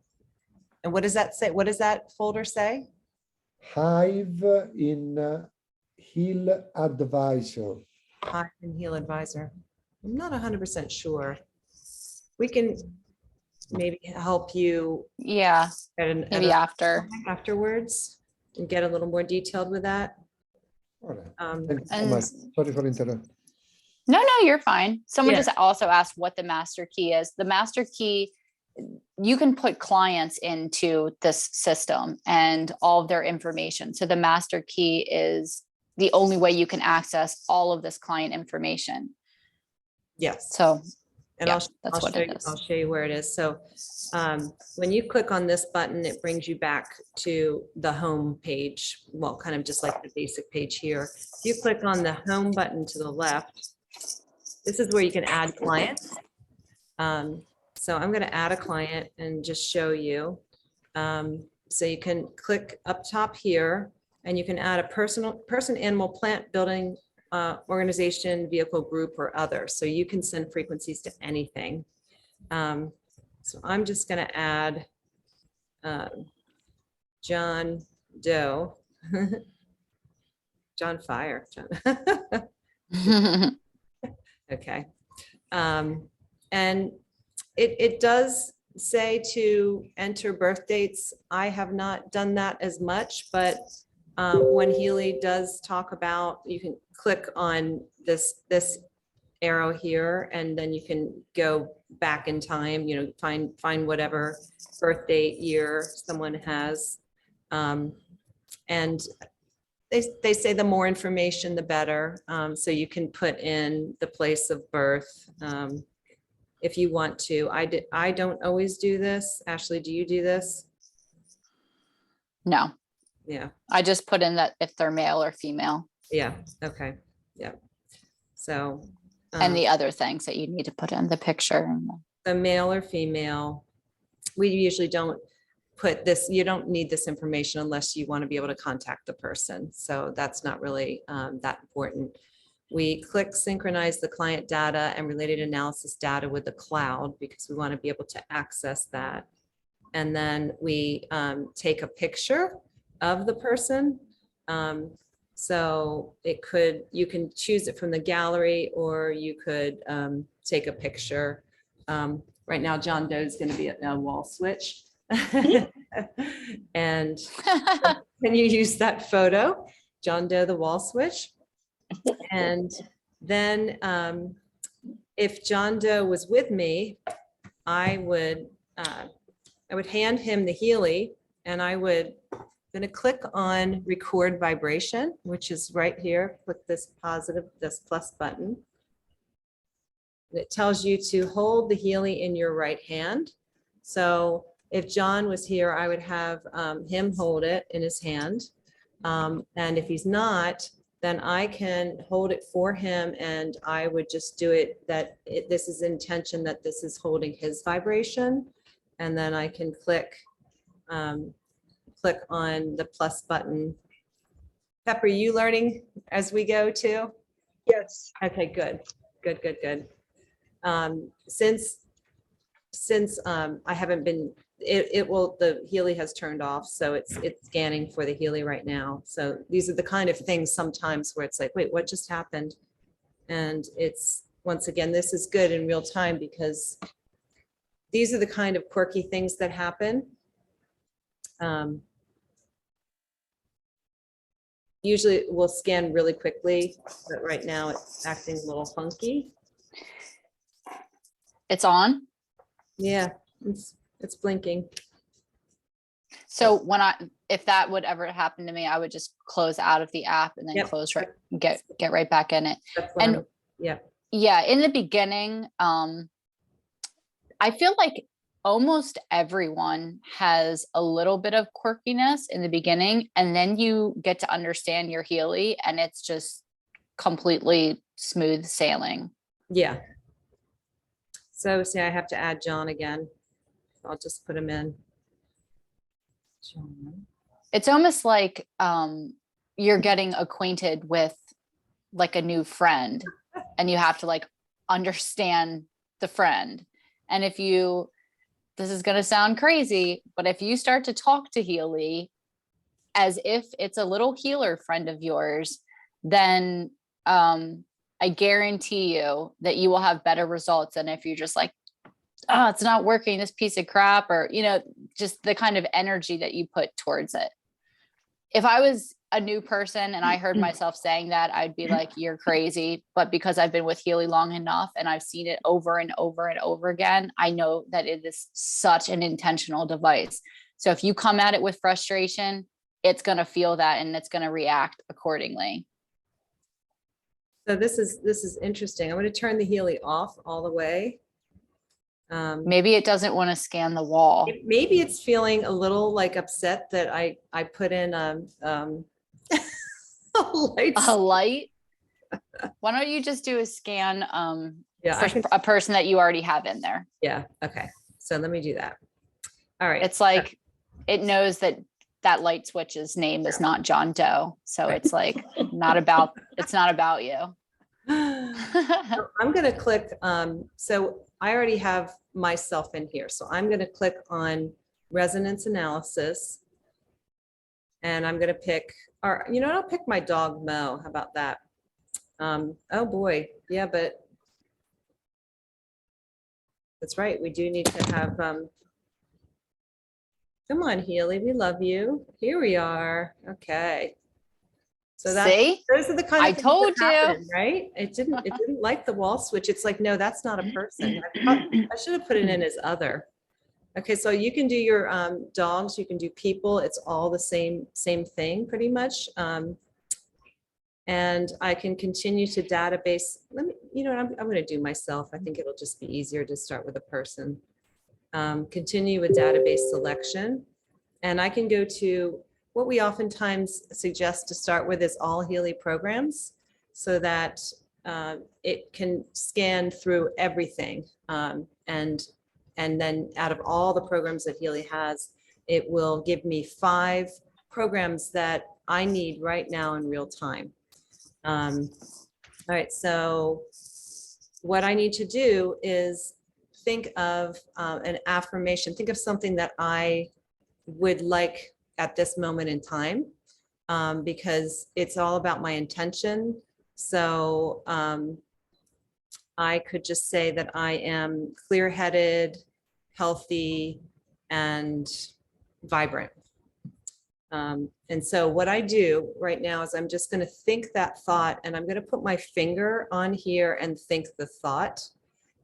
And what does that say? What does that folder say? Hive in Heal Advisor. Hive and Heal Advisor. I'm not 100% sure. We can maybe help you Yeah. at Maybe a after. afterwards and get a little more detailed with that. All right. Um, Thank you so And much. Sorry for interrupting. no, you're fine. Someone Yeah. just also asked what the master key is. The master key, you can put clients into this system and all of their information. So the master key is the only way you can access all of this client information. Yes. So And yeah, I'll that's what show it you, is. I'll show you where it is. So when you click on this button, it brings you back to the home page. Well, kind of just like the basic page here. If you click on the home button to the left, this is where you can add clients. So I'm going to add a client and just show you. So you can click up top here and you can add a person, animal, plant, building, organization, vehicle, group, or other. So you can send frequencies to anything. So I'm just going to add John Doe. John Fire. Okay. And it does say to enter birth dates. I have not done that as much, but when Healy does talk about, you can click on this arrow here, and then you can go back in time, you know, find whatever birth date year someone has. And they say the more information, the better. So you can put in the place of birth if you want to. I don't always do this. Ashley, do you do this? No, Yeah, I just put in that if they're male or female yeah, okay, yeah. So and the other things that you need to put in the picture. and the male or female, we usually don't put this, you don't need this information unless you want to be able to contact the person. So that's not really that important. We click synchronize the client data and related analysis data with the cloud because we want to be able to access that. And then we take a picture of the person. So it could, you can choose it from the gallery, or you could take a picture. Right now, John Doe is going to be at a wall switch. And can you use that photo, John Doe, the wall switch? And then if John Doe was with me, I would hand him the Healy, and I would going to click on record vibration, which is right here. Click this positive, this plus button. And it tells you to hold the Healy in your right hand. So if John was here, I would have him hold it in his hand. And if he's not, then I can hold it for him, and I would just do it that this is intention that this is holding his vibration. And then I can click on the plus button. Pepper, you learning as we go too? Yes. Okay, good. Good, good, good. Since I haven't been, the Healy has turned off, so it's scanning for the Healy right now. So these are the kind of things sometimes where it's like, wait, what just happened? And it's, once again, this is good in real time because these are the kind of quirky things that happen. Usually it will scan really quickly, but right now it's acting a little funky. It's on. Yeah, it's blinking. So if that would ever happen to me, I would just close out of the app and then Yep. close get right back in it. That's what And I'm, yeah. yeah, in the beginning, I feel like almost everyone has a little bit of quirkiness in the beginning, and then you get to understand your Healy and it's just completely smooth sailing. Yeah. So see, I have to add John again. I'll just put him in. John. It's almost like you're getting acquainted with like a new friend, and you have to like understand the friend. And if you, this is going to sound crazy, but if you start to talk to Healy as if it's a little healer friend of yours, then I guarantee you that you will have better results than if you're just like, oh, it's not working, this piece of crap, or, you know, just the kind of energy that you put towards it. If I was a new person and I heard myself saying that, I'd be like, you're crazy. But because I've been with Healy long enough and I've seen it over and over and over again, I know that it is such an intentional device. So if you come at it with frustration, it's going to feel that and it's going to react accordingly. So this is interesting. I'm going to turn the Healy off all the way. Maybe it doesn't want to scan the wall. Maybe it's feeling a little like upset that I put in lights. A light. Why don't you just do a scan Yeah, for a person that you already have in there? Yeah. Okay. So let me do that. All right. It's like it knows that light switch's name is not John Doe. So it's like it's not about you. So I'm going to click. So I already have myself in here. So I'm going to click on resonance analysis. And I'm going to pick, or, you know, I'll pick my dog Mo. How about that? Oh boy. Yeah, but that's right. We do need to have, come on, Healy, we love you. Here we are. Okay. So that's, see, those are the kind of I things told that happen, you. right? It didn't like the wall switch. It's like, no, that's not a person. I should have put it in as other. Okay, so you can do your dogs, you can do people. It's all the same thing pretty much. And I can continue to database. Let me, you know, I'm going to do myself. I think it'll just be easier to start with a person. Continue with database selection. And I can go to what we oftentimes suggest to start with is all Healy programs so that it can scan through everything. And then out of all the programs that Healy has, it will give me 5 programs that I need right now in real time. All right, so what I need to do is think of an affirmation, think of something that I would like at this moment in time, because it's all about my intention. So I could just say that I am clear-headed, healthy, and vibrant. And so what I do right now is I'm just going to think that thought, and I'm going to put my finger on here and think the thought.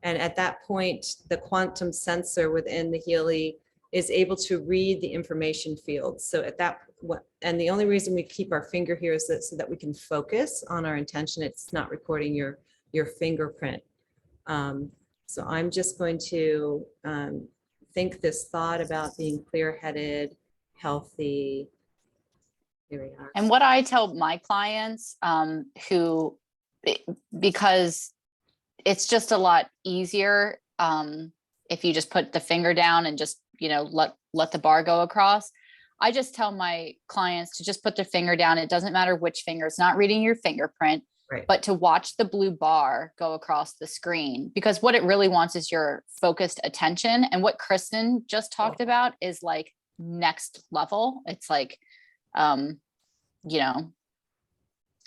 And at that point, the quantum sensor within the Healy is able to read the information field. So at that, and the only reason we keep our finger here is that so that we can focus on our intention. It's not recording your fingerprint. So I'm just going to think this thought about being clear-headed, healthy. Here we are. And what I tell my clients who, because it's just a lot easier if you just put the finger down and just, you know, let the bar go across. I just tell my clients to just put their finger down. It doesn't matter which finger. It's not reading your fingerprint. Right. but to watch the blue bar go across the screen, because what it really wants is your focused attention. And what Kristen just talked about is like next level. It's like, you know,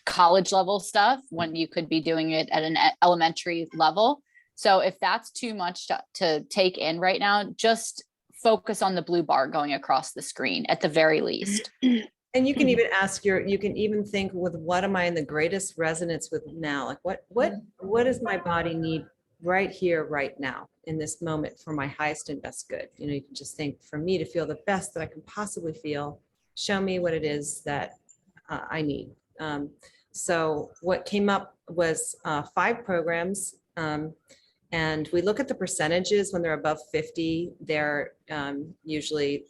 college level stuff when you could be doing it at an elementary level. So if that's too much to take in right now, just focus on the blue bar going across the screen at the very least. And you can even ask you can even think with what am I in the greatest resonance with now? Like what does my body need right here, right now in this moment for my highest and best good? You know, you can just think for me to feel the best that I can possibly feel, show me what it is that I need. So what came up was 5 programs. And we look at the percentages when they're above 50, they're usually,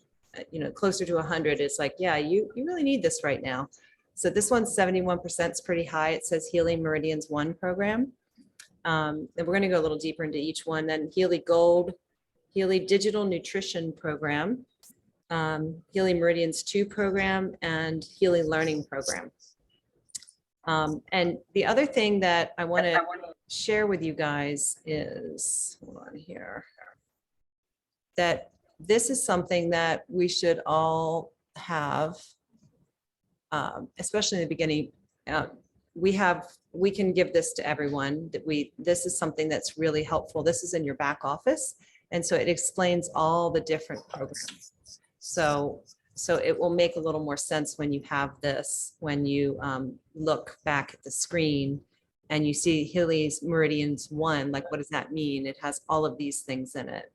you know, closer to 100. It's like, yeah, you really need this right now. So this one's 71% is pretty high. It says Healy Meridians 1 program. And we're going to go a little deeper into each one. Then Healy Gold, Healy Digital Nutrition Program, Healy Meridians 2 program, and Healy Learning Program. And the other thing that I want to share with you guys is, hold on here, that this is something that we should all have, especially in the beginning. We can give this to everyone that this is something that's really helpful. This is in your back office. And so it explains all the different programs. So it will make a little more sense when you have this, when you look back at the screen and you see Healy's Meridians 1, like, what does that mean? It has all of these things in it.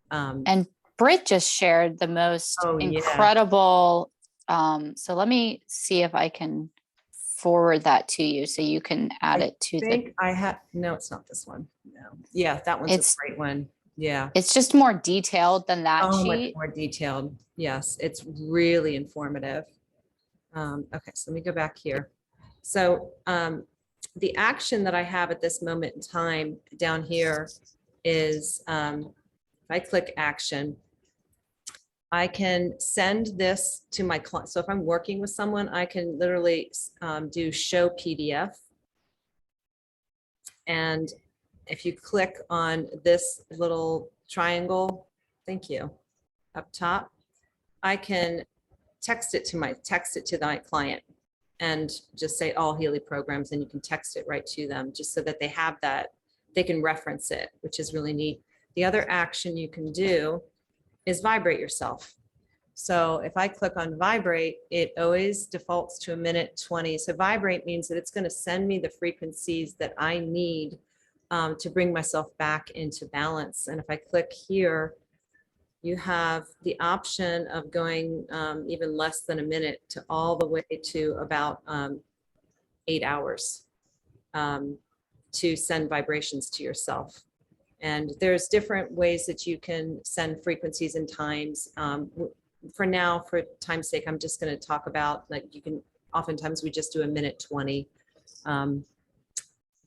And Britt just shared the most Oh, yeah. incredible. So let me see if I can forward that to you so you can add it to the. I have, no, it's not this one. No. Yeah, that one's It's- a great one. Yeah. It's just more detailed than that Oh, much sheet. more detailed. Yes, it's really informative. Okay, so let me go back here. So the action that I have at this moment in time down here is if I click action, I can send this to my client. So if I'm working with someone, I can literally do show PDF. And if you click on this little triangle, thank you, up top, I can text it to my client and just say all Healy programs, and you can text it right to them just so that they have that, they can reference it, which is really neat. The other action you can do is vibrate yourself. So if I click on vibrate, it always defaults to 1:20. So vibrate means that it's going to send me the frequencies that I need to bring myself back into balance. And if I click here, you have the option of going even less than a minute to all the way to about 8 hours to send vibrations to yourself. And there's different ways that you can send frequencies and times. For now, for time's sake, I'm just going to talk about, like, you can, oftentimes we just do 1:20.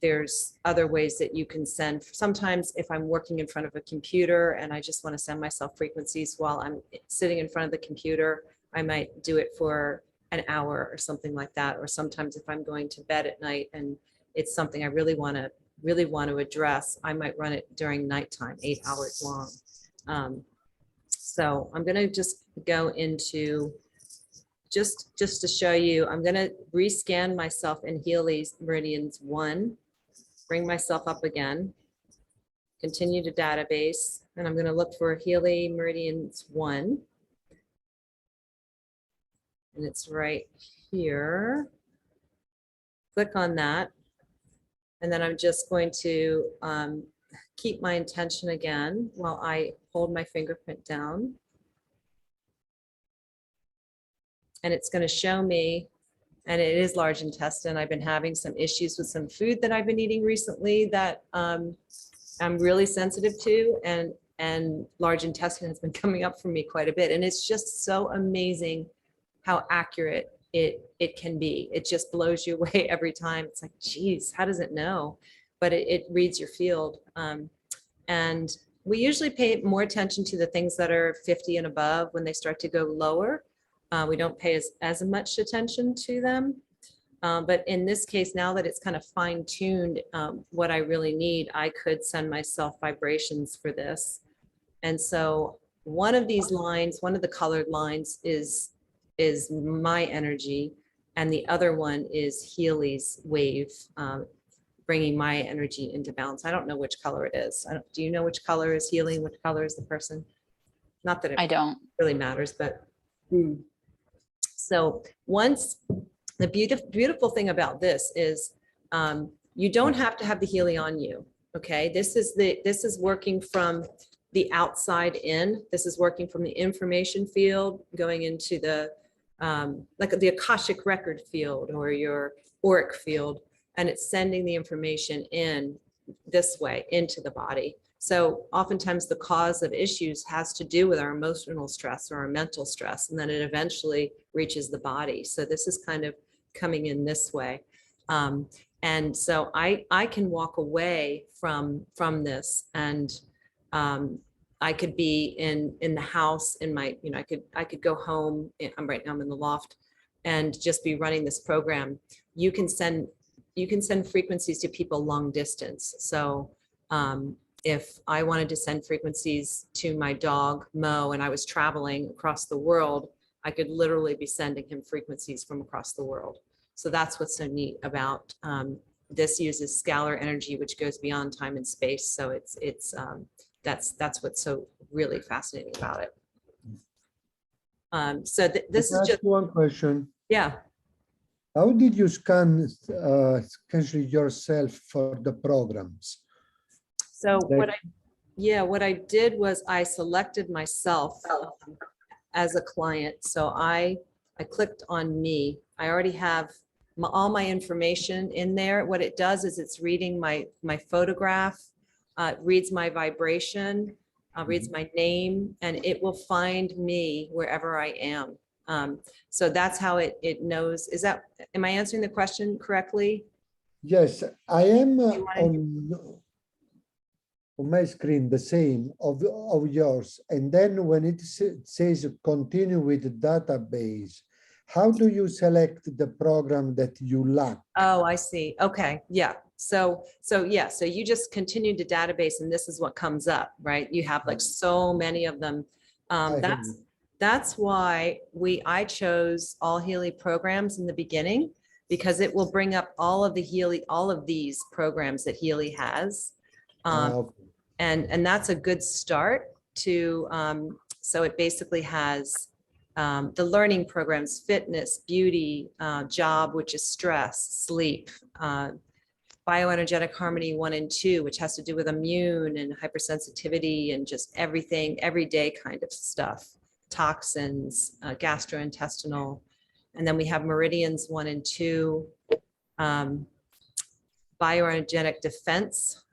There's other ways that you can send. Sometimes if I'm working in front of a computer and I just want to send myself frequencies while I'm sitting in front of the computer, I might do it for an hour or something like that. Or sometimes if I'm going to bed at night and it's something I really want to address, I might run it during nighttime, 8 hours long. So I'm going to just go into just to show you, I'm going to rescan myself in Healy's Meridians 1, bring myself up again, continue to database, and I'm going to look for Healy Meridians 1. And it's right here. Click on that. And then I'm just going to keep my intention again while I hold my fingerprint down. And it's going to show me, and it is large intestine. I've been having some issues with some food that I've been eating recently that I'm really sensitive to, and large intestine has been coming up for me quite a bit. And it's just so amazing how accurate it can be. It just blows you away every time. It's like, geez, how does it know? But it reads your field. And we usually pay more attention to the things that are 50 and above. When they start to go lower, we don't pay as much attention to them. But in this case, now that it's kind of fine tuned, what I really need, I could send myself vibrations for this. And so one of these lines, one of the colored lines is my energy. And the other one is Healy's wave, bringing my energy into balance. I don't know which color it is. Do you know which color is Healy and which color is the person? Not that I it don't. really matters, but. So once, the beautiful thing about this is you don't have to have the Healy on you. Okay, this is working from the outside in. This is working from the information field going into the like the Akashic record field or your auric field, and it's sending the information in this way into the body. So oftentimes the cause of issues has to do with our emotional stress or our mental stress, and then it eventually reaches the body. So this is kind of coming in this way. And so I can walk away from this, and I could be in the house in my, I could go home. Right now I'm in the loft and just be running this program. You can send frequencies to people long distance. So if I wanted to send frequencies to my dog Mo and I was traveling across the world, I could literally be sending him frequencies from across the world. So that's what's so neat about this. Uses scalar energy, which goes beyond time and space. So that's what's so really fascinating about it. So this is just one question. Yeah. How did you scan essentially yourself for the programs? So what I did was I selected myself as a client. So I clicked on me. I already have all my information in there. What it does is it's reading my photograph, reads my vibration, reads my name, and it will find me wherever I am. So that's how it knows. Am I answering the question correctly? Yes, I am on my screen, the same of yours. And then when it says continue with the database, how do you select the program that you lack? Oh, I see. Okay. Yeah. So you just continue the database and this is what comes up, right? You have like so many of them. That's why I chose all Healy programs in the beginning, because it will bring up all of these programs that Healy has. And that's a good start to, so it basically has the learning programs, fitness, beauty, job, which is stress, sleep, bioenergetic harmony 1 and 2, which has to do with immune and hypersensitivity and just everything, everyday kind of stuff, toxins, gastrointestinal. And then we have meridians 1 and 2, bioenergetic defense.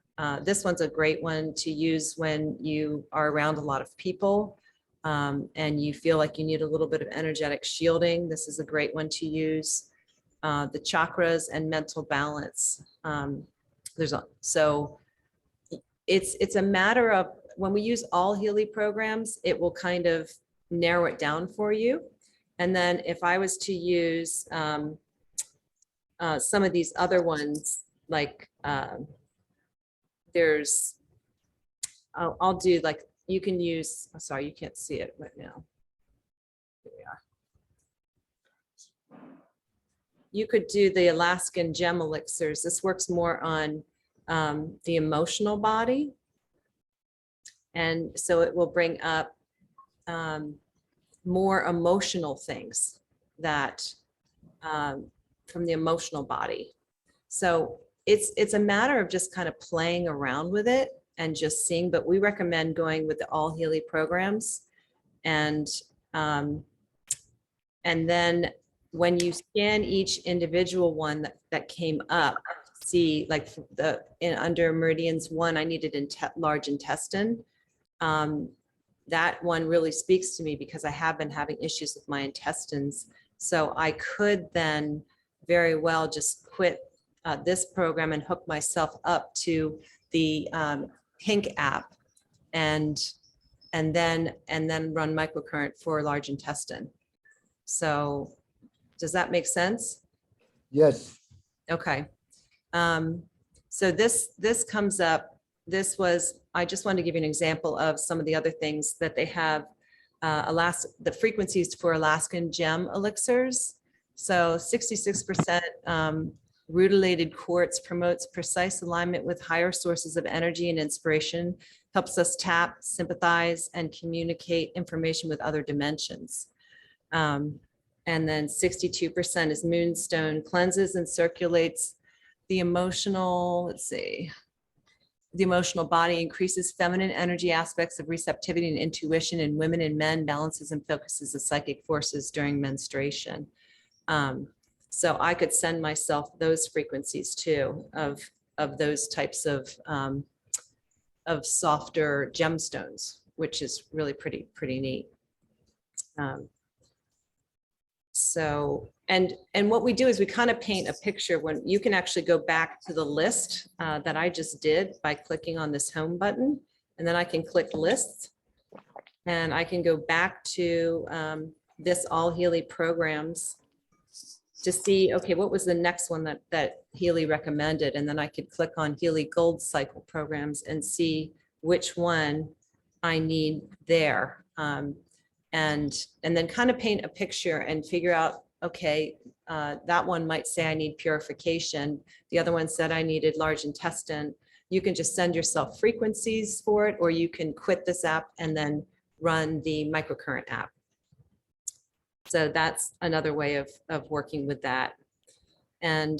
This one's a great one to use when you are around a lot of people and you feel like you need a little bit of energetic shielding. This is a great one to use. The chakras and mental balance. So it's a matter of, when we use all Healy programs, it will kind of narrow it down for you. And then if I was to use some of these other ones, like I'll do like, you can use, oh, sorry, you can't see it right now. Here we are. You could do the Alaskan gem elixirs. This works more on the emotional body. And so it will bring up more emotional things that from the emotional body. So it's a matter of just kind of playing around with it and just seeing, but we recommend going with the all Healy programs. And then when you scan each individual one that came up, see like under meridians 1, I needed large intestine. That one really speaks to me because I have been having issues with my intestines. So I could then very well just quit this program and hook myself up to the Pink app and then run microcurrent for large intestine. So does that make sense? Yes. Okay. So this comes up, I just wanted to give you an example of some of the other things that they have. The frequencies for Alaskan gem elixirs. So 66% rutilated quartz promotes precise alignment with higher sources of energy and inspiration, helps us tap, sympathize, and communicate information with other dimensions. And then 62% is moonstone, cleanses and circulates the emotional, the emotional body, increases feminine energy aspects of receptivity and intuition in women and men, balances and focuses the psychic forces during menstruation. So I could send myself those frequencies too, of those types of softer gemstones, which is really pretty neat. So, and what we do is we kind of paint a picture when you can actually go back to the list that I just did by clicking on this home button, and then I can click lists and I can go back to this all Healy programs to see, okay, what was the next one that Healy recommended? And then I could click on Healy Gold Cycle programs and see which one I need there. And then kind of paint a picture and figure out, okay, that one might say I need purification. The other one said I needed large intestine. You can just send yourself frequencies for it, or you can quit this app and then run the microcurrent app. So that's another way of working with that. And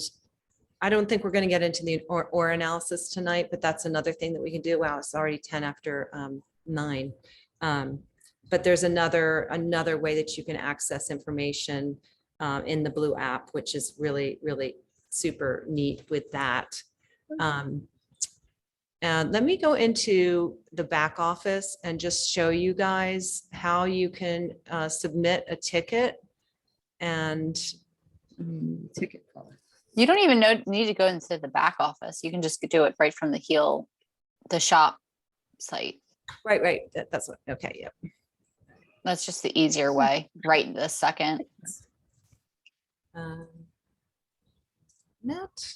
I don't think we're going to get into the or analysis tonight, but that's another thing that we can do. Wow, it's already 10 after 9. But there's another way that you can access information in the Blue app, which is really super neat with that. And let me go into the back office and just show you guys how you can submit a ticket and ticket color. You don't even need to go into the back office. You can just do it right from the shop site. Right. That's what, okay, yep. That's just the easier way, right this second. Net.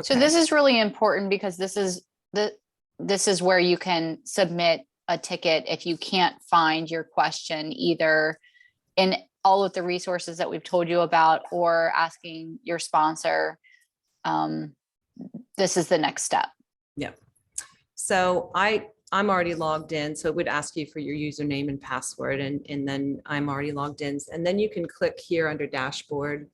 So this is really important because this is where you can submit a ticket if you can't find your question either in all of the resources that we've told you about or asking your sponsor. This is the next step. Yeah. So I'm already logged in, so it would ask you for your username and password, and then I'm already logged in. And then you can click here under dashboard.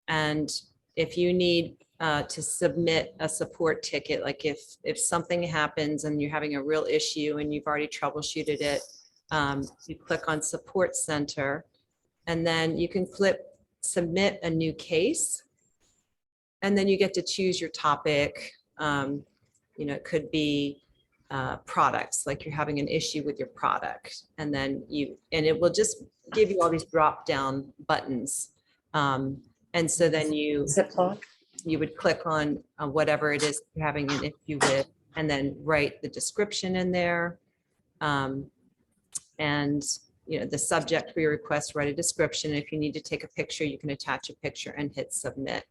And if you need to submit a support ticket, like if something happens and you're having a real issue and you've already troubleshooted it, you click on Support Center, and then you can click Submit a New Case. And then you get to choose your topic. It could be products, like you're having an issue with your product, and then it will just give you all these drop down buttons. And so then you would click on whatever it is you're having an issue with, and then write the description in there. And the subject for your request, write a description. If you need to take a picture, you can attach a picture and hit submit.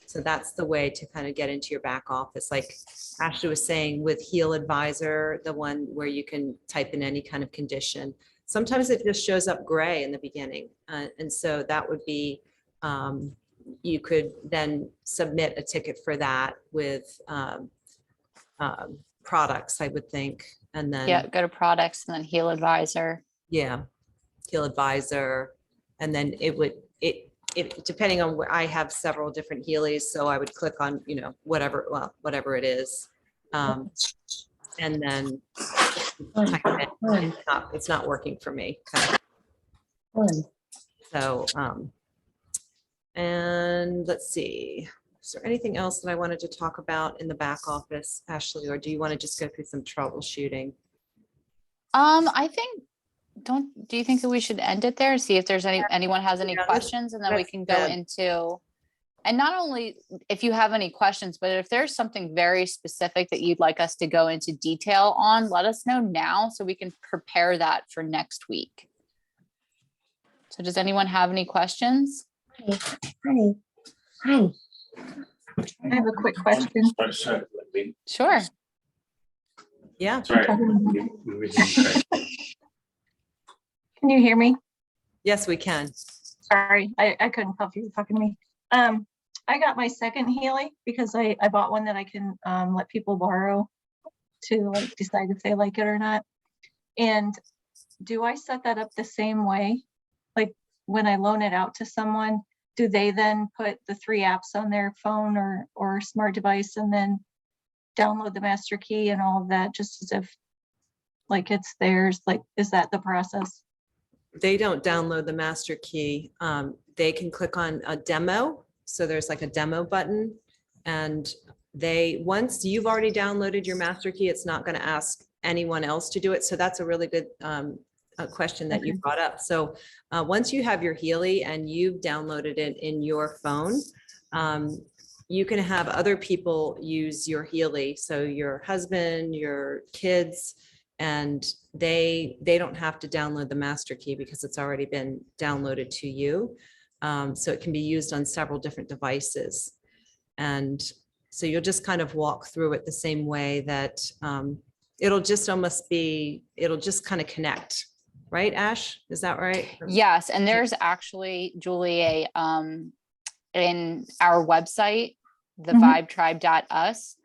So that's the way to kind of get into your back office. Like Ashley was saying with Heal Advisor, the one where you can type in any kind of condition. Sometimes it just shows up gray in the beginning. And so that would be, you could then submit a ticket for that with products, I would think. And then go to products and then Heal Advisor. Yeah, Heal Advisor. And then it depending on where I have several different Healys, so I would click on, whatever it is. And then it's not working for me. So, and let's see, is there anything else that I wanted to talk about in the back office, Ashley, or do you want to just go through some troubleshooting? I think, do you think that we should end it there? See if there's anyone has any questions, and then we can go into, and not only if you have any questions, but if there's something very specific that you'd like us to go into detail on, let us know now so we can prepare that for next week. So does anyone have any questions? Hi. Hi. I have a quick question. Sure. Yeah. Can you hear me? Yes, we can. Sorry, I couldn't tell if you were talking to me. I got my second Healy because I bought one that I can let people borrow to like decide if they like it or not. And do I set that up the same way? Like when I loan it out to someone, do they then put the 3 apps on their phone or smart device and then download the Masterkey and all of that just as if like it's theirs? Like, is that the process? They don't download the Masterkey. They can click on a demo. So there's like a demo button, and once you've already downloaded your Masterkey, it's not going to ask anyone else to do it. So that's a really good question that you brought up. So once you have your Healy and you've downloaded it in your phone, you can have other people use your Healy. So your husband, your kids, and they don't have to download the Masterkey because it's already been downloaded to you. So it can be used on several different devices. And so you'll just kind of walk through it the same way that it'll just kind of connect. Right, Ash? Is that right? Yes, and there's actually, Julie, in our website, the vibetribe.us,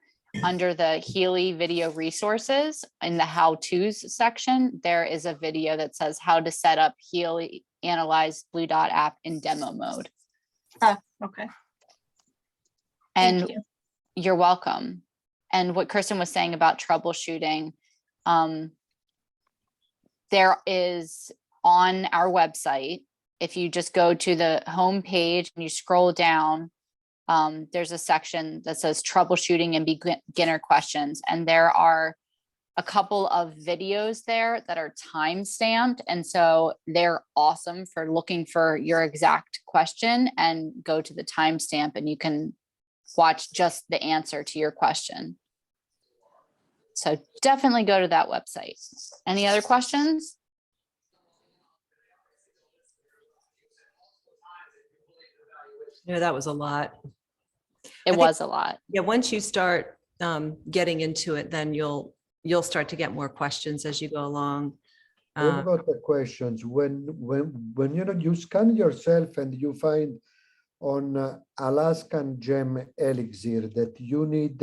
under the Healy video resources in the how-tos section, there is a video that says how to set up Healy Analyze Blue Dot app in demo mode. Okay. And Thank you. you're welcome. And what Kristen was saying about troubleshooting, there is on our website, if you just go to the home page and you scroll down, there's a section that says troubleshooting and beginner questions. And there are a couple of videos there that are time stamped. And so they're awesome for looking for your exact question and go to the timestamp and you can watch just the answer to your question. So definitely go to that website. Any other questions? That was a lot. It was a lot. Yeah, once you start getting into it, then you'll start to get more questions as you go along. What about the questions? When you scan yourself and you find on Alaskan Gem Elixir that you need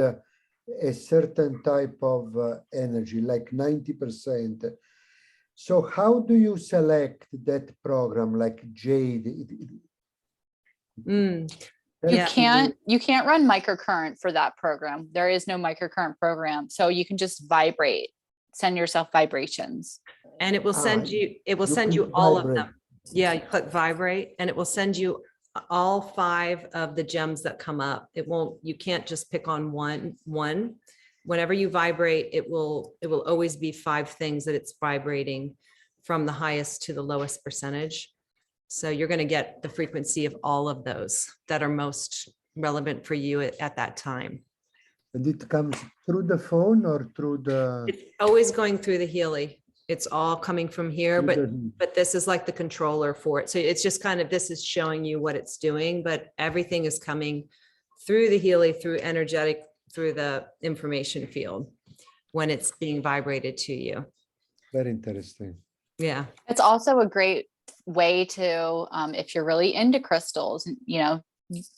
a certain type of energy, like 90%. So how do you select that program like Jade? You can't run microcurrent for that program. There is no microcurrent program. So you can just vibrate, send yourself vibrations. And it will send you all of them. Yeah, you click vibrate and it will send you all 5 of the gems that come up. You can't just pick on one. Whenever you vibrate, it will always be 5 things that it's vibrating from the highest to the lowest percentage. So you're going to get the frequency of all of those that are most relevant for you at that time. And it comes through the phone or through the... It's always going through the Healy. It's all coming from here, but this is like the controller for it. So it's just kind of, this is showing you what it's doing, but everything is coming through the Healy, through energetic, through the information field when it's being vibrated to you. Very interesting. Yeah. It's also a great way to, if you're really into crystals,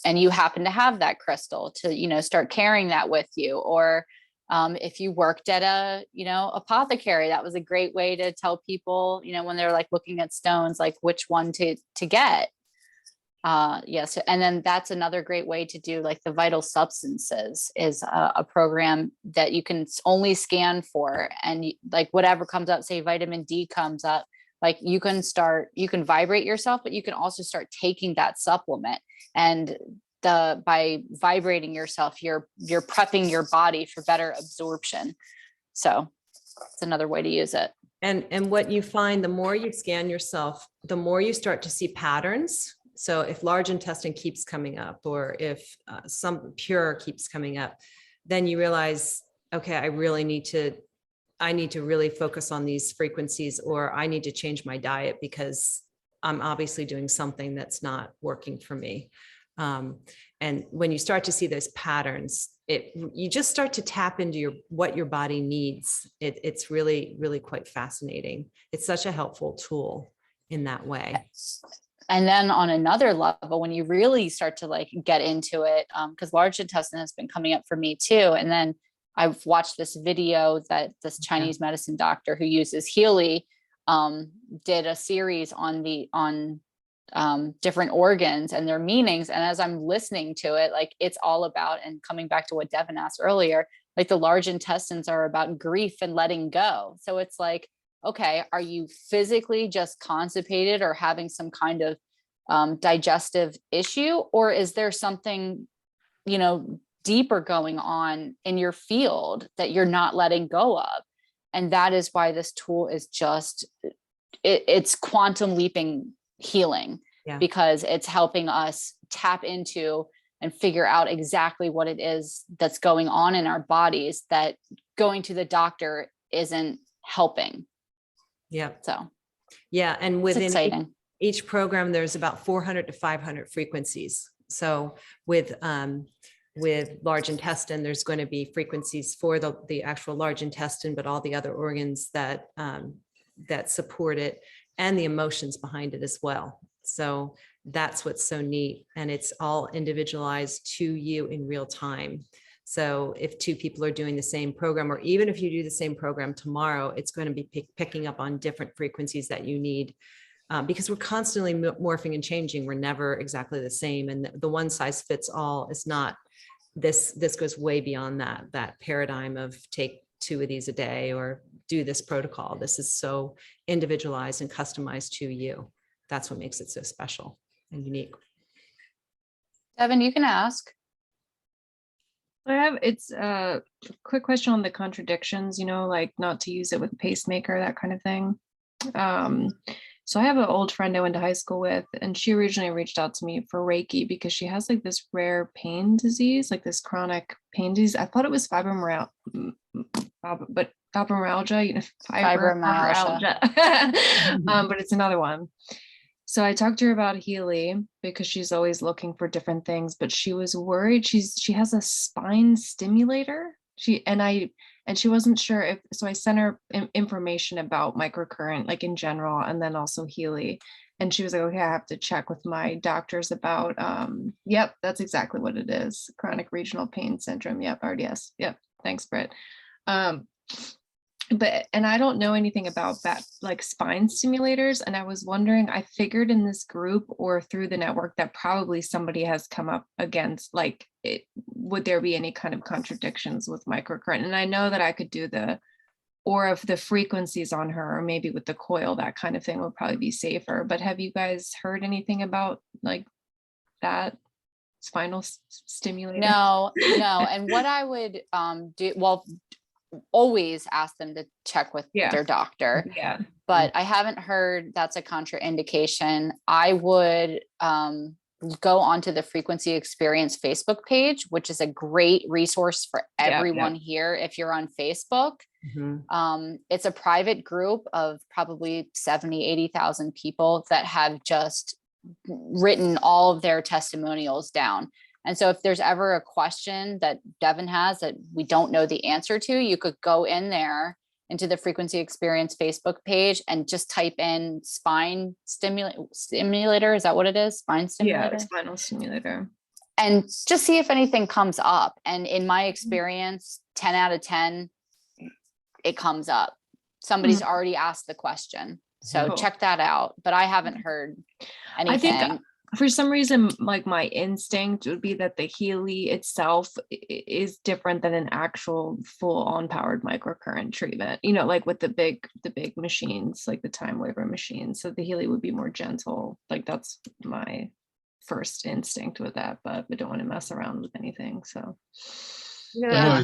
and you happen to have that crystal, to, start carrying that with you. Or if you worked at a, apothecary, that was a great way to tell people, when they're like looking at stones, like which one to get. Yes. And then that's another great way to do like the vital substances is a program that you can only scan for, and like whatever comes up, say vitamin D comes up, like you can vibrate yourself, but you can also start taking that supplement. And by vibrating yourself, you're prepping your body for better absorption. So it's another way to use it. And what you find, the more you scan yourself, the more you start to see patterns. So if large intestine keeps coming up, or if some pure keeps coming up, then you realize, okay, I need to really focus on these frequencies, or I need to change my diet because I'm obviously doing something that's not working for me. And when you start to see those patterns, you just start to tap into what your body needs. It's really, really quite fascinating. It's such a helpful tool in that way. And then on another level, when you really start to like get into it, because large intestine has been coming up for me too. And then I've watched this video that this Chinese medicine doctor who uses Healy did a series on different organs and their meanings. And as I'm listening to it, like it's all about, and coming back to what Devin asked earlier, like the large intestines are about grief and letting go. So it's like, okay, are you physically just constipated or having some kind of digestive issue? Or is there something, deeper going on in your field that you're not letting go of? And that is why this tool is just, it's quantum leaping healing, because it's helping us tap into and figure out exactly what it is that's going on in our bodies that going to the doctor isn't helping. Yeah. So yeah. And it's within exciting. each program, there's about 400 to 500 frequencies. So with large intestine, there's going to be frequencies for the actual large intestine, but all the other organs that support it and the emotions behind it as well. So that's what's so neat. And it's all individualized to you in real time. So if two people are doing the same program, or even if you do the same program tomorrow, it's going to be picking up on different frequencies that you need. Because we're constantly morphing and changing. We're never exactly the same. And the one size fits all is not this. This goes way beyond that paradigm of take 2 of these a day or do this protocol. This is so individualized and customized to you. That's what makes it so special and unique. Devin, you can ask. It's a quick question on the contradictions, like not to use it with pacemaker, that kind of thing. So I have an old friend I went to high school with, and she originally reached out to me for Reiki because she has like this rare pain disease, like this chronic pain disease. I thought it was fibromyalgia, but fibromyalgia, but it's another one. So I talked to her about Healy because she's always looking for different things, but she was worried. She has a spine stimulator. She wasn't sure if, so I sent her information about microcurrent, like in general, and then also Healy. And she was like, okay, I have to check with my doctors about, yep, that's exactly what it is. Chronic regional pain syndrome. Yep, RDS. Yep. Thanks, Britt. And I don't know anything about that, like spine stimulators. And I was wondering, I figured in this group or through the network that probably somebody has come up against, like, would there be any kind of contradictions with microcurrent? And I know that I could do or if the frequencies on her, or maybe with the coil, that kind of thing would probably be safer. But have you guys heard anything about like that spinal stimulator? No. And what I would do, well, always ask them to check with their doctor. Yeah. But I haven't heard that's a contraindication. I would go onto the Frequency Experience Facebook page, which is a great resource for everyone here. If you're on Facebook, it's a private group of probably 70, 80,000 people that have just written all of their testimonials down. And so if there's ever a question that Devin has that we don't know the answer to, you could go in there into the Frequency Experience Facebook page and just type in spine stimulator. Is that what it is? Spine stimulator? Yeah, spinal stimulator. And just see if anything comes up. And in my experience, 10 out of 10, it comes up. Somebody's already asked the question. So check that out. But I haven't heard anything. I think for some reason, like my instinct would be that the Healy itself is different than an actual full-on powered microcurrent treatment, like with the big machines, like the time waver machines. So the Healy would be more gentle. Like that's my first instinct with that, but we don't want to mess around with anything. So yeah.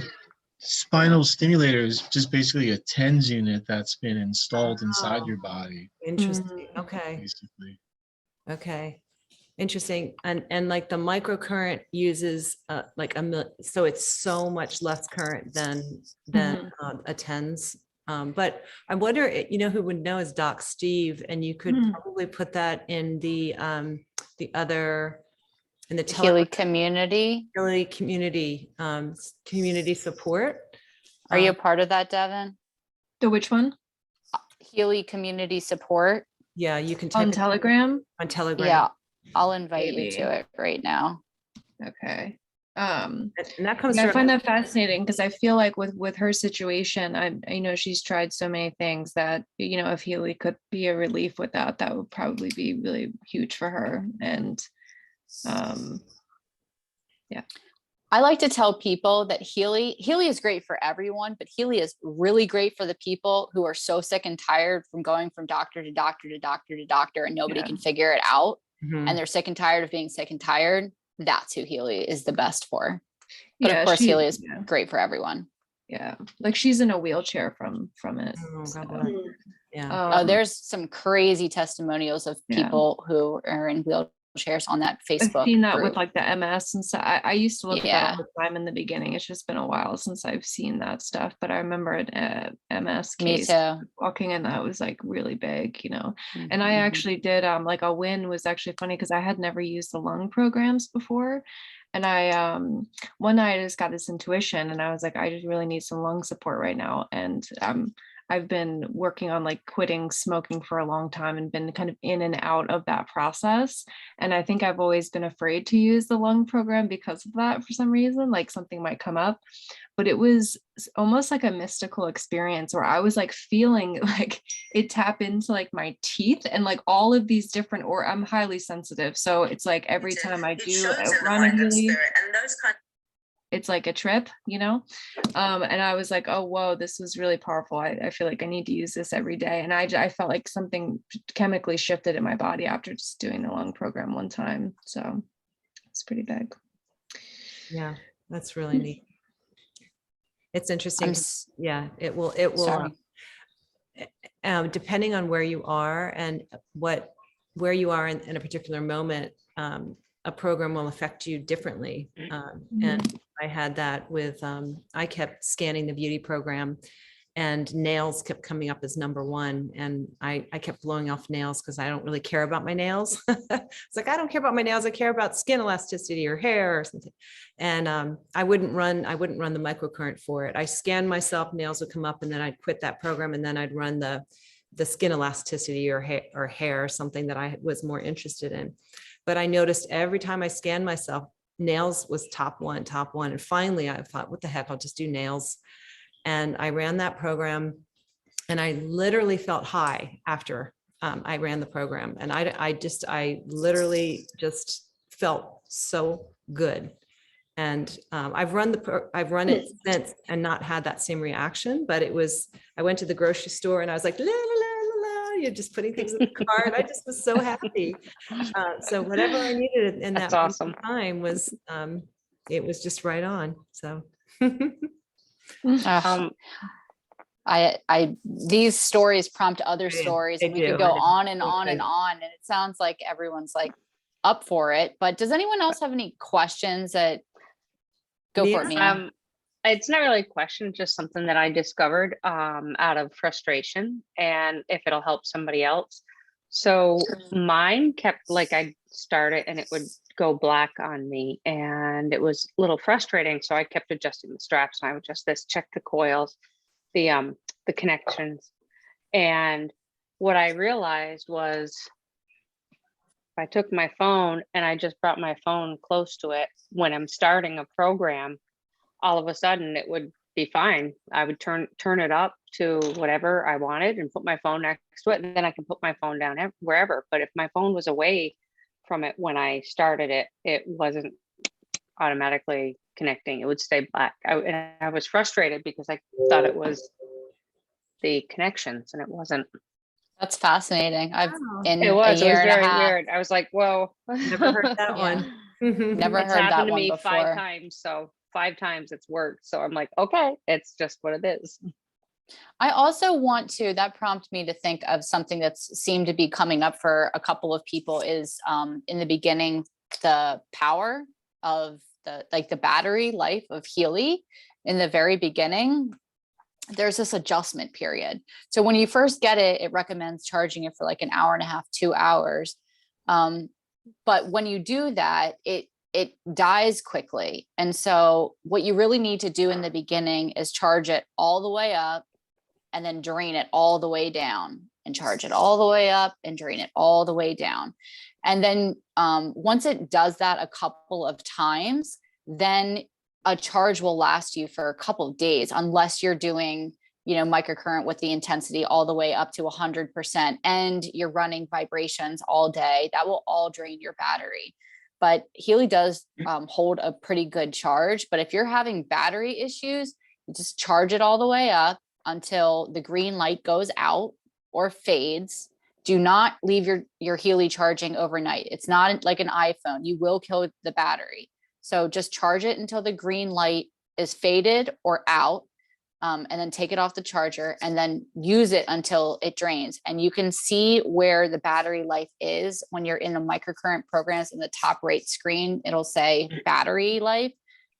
Spinal stimulator is just basically a TENS unit that's been installed inside your body. Interesting. Okay. Basically. Okay. Interesting. And like the microcurrent uses so it's so much less current than a TENS But I wonder, who would know is Doc Steve, and you could Hmm. probably put that in the other, in the Healy community. Healy community, community support. Are you a part of that, Devin? The which one? Healy community support. Yeah, you can On type it Telegram? on Telegram. Yeah, I'll invite you Maybe. to it right now. Okay. And that comes Yeah, I from, find that fascinating because I feel like with her situation, I know she's tried so many things that, if Healy could be a relief with that, that would probably be really huge for her. And yeah. I like to tell people that Healy is great for everyone, but Healy is really great for the people who are so sick and tired from going from doctor to doctor to doctor to doctor, and nobody Yeah. can figure it out. Mhm. And they're sick and tired of being sick and tired. That's who Healy is the best for. But Yeah, of course, Healy is yeah. great for everyone. Yeah, like she's in a wheelchair from it. Oh, God so, bless. Yeah. There's some crazy testimonials of Yeah. people who are in wheelchairs on that I've Facebook seen that group. with like the MS and stuff. I used to look at that Yeah. all the time in the beginning. It's just been a while since I've seen that stuff. But I remember an MS Me case too. walking in that was like really big, And I Mhm. actually did like a win was actually funny because I had never used the lung programs before. And I one night I just got this intuition and I was like, I just really need some lung support right now. And I've been working on like quitting smoking for a long time and been kind of in and out of that process. And I think I've always been afraid to use the lung program because of that for some reason, like something might come up. But it was almost like a mystical experience where I was like feeling like it tap into like my teeth and like all of these different, or I'm highly sensitive. So it's like every time I do run a Healy, it's like a trip, and I was like, oh, whoa, this was really powerful. I feel like I need to use this every day. And I felt like something chemically shifted in my body after just doing the lung program one time. So it's pretty big. Yeah, that's really neat. It's interesting. Yeah, it will, Sorry. depending on where you are and where you are in a particular moment, a program will affect you differently. And I had that with, I kept scanning the beauty program and nails kept coming up as number one. And I kept blowing off nails because I don't really care about my nails. It's like, I don't care about my nails. I care about skin elasticity or hair or something. And I wouldn't run the microcurrent for it. I scanned myself, nails would come up, and then I'd quit that program. And then I'd run the skin elasticity or hair or something that I was more interested in. But I noticed every time I scanned myself, nails was top one. And finally I thought, what the heck, I'll just do nails. And I ran that program and I literally felt high after I ran the program. And I literally just felt so good. And I've run it since and not had that same reaction, but I went to the grocery store and I was like, la, la, la, la, you're just putting things in the cart. I just was so happy. So whatever I needed in that That's awesome. time was, it was just right on. So. These stories prompt other Yeah, stories, and they we could do. go on and Okay. on and on. And it sounds like everyone's like up for it. But does anyone else have any questions that go for it, Mia? It's not really a question, just something that I discovered out of frustration, and if it'll help somebody else. So mine kept, like, I'd start it and it would go black on me, and it was a little frustrating. So I kept adjusting the straps, and I would adjust this, check the coils, the connections. And what I realized was, if I took my phone and I just brought my phone close to it when I'm starting a program, all of a sudden it would be fine. I would turn it up to whatever I wanted and put my phone next to it, and then I can put my phone down wherever. But if my phone was away from it when I started it, it wasn't automatically connecting. It would stay black. And I was frustrated because I thought it was the connections, and it wasn't. That's fascinating. In It was a year and a very half, weird. I was like, whoa. Never heard that one. never It's heard happened that to one me before. 5 times. So 5 times it's worked. So I'm like, okay, it's just what it is. I also want to, that prompted me to think of something that's seemed to be coming up for a couple of people is in the beginning, the power of the battery life of Healy in the very beginning. there's this adjustment period. So when you first get it, it recommends charging it for like an hour and a half, 2 hours. But when you do that, it dies quickly. And so what you really need to do in the beginning is charge it all the way up and then drain it all the way down, and charge it all the way up and drain it all the way down. And then once it does that a couple of times, then a charge will last you for a couple of days, unless you're doing, microcurrent with the intensity all the way up to 100% and you're running vibrations all day. That will all drain your battery. But Healy does hold a pretty good charge. But if you're having battery issues, you just charge it all the way up until the green light goes out or fades. Do not leave your Healy charging overnight. It's not like an iPhone. You will kill the battery. So just charge it until the green light is faded or out, and then take it off the charger and then use it until it drains. And you can see where the battery life is when you're in the microcurrent programs. In the top right screen, it'll say battery life,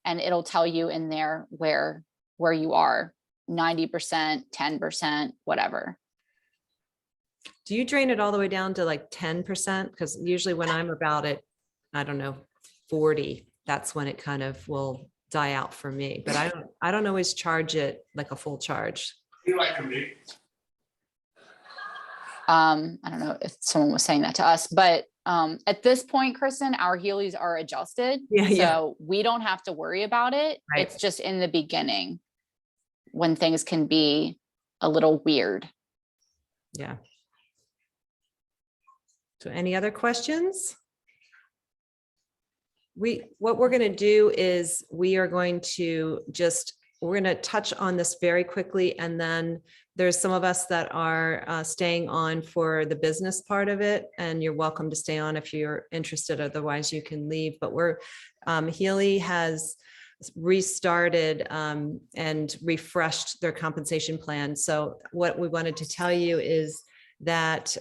and it'll tell you in there where you are, 90%, 10%, whatever. Do you drain it all the way down to like 10%? Because usually when I'm about it, I don't know, 40, that's when it kind of will die out for me. But I don't always charge it like a full charge. I don't know if someone was saying that to us, but at this point, Kristen, our Heelys are adjusted. So we don't have to worry about it. Right. It's just in the beginning when things can be a little weird. Yeah. So any other questions? What we're going to do is we're going to touch on this very quickly. And then there's some of us that are staying on for the business part of it. And you're welcome to stay on if you're interested. Otherwise you can leave. But Healy has restarted and refreshed their compensation plan. So what we wanted to tell you is that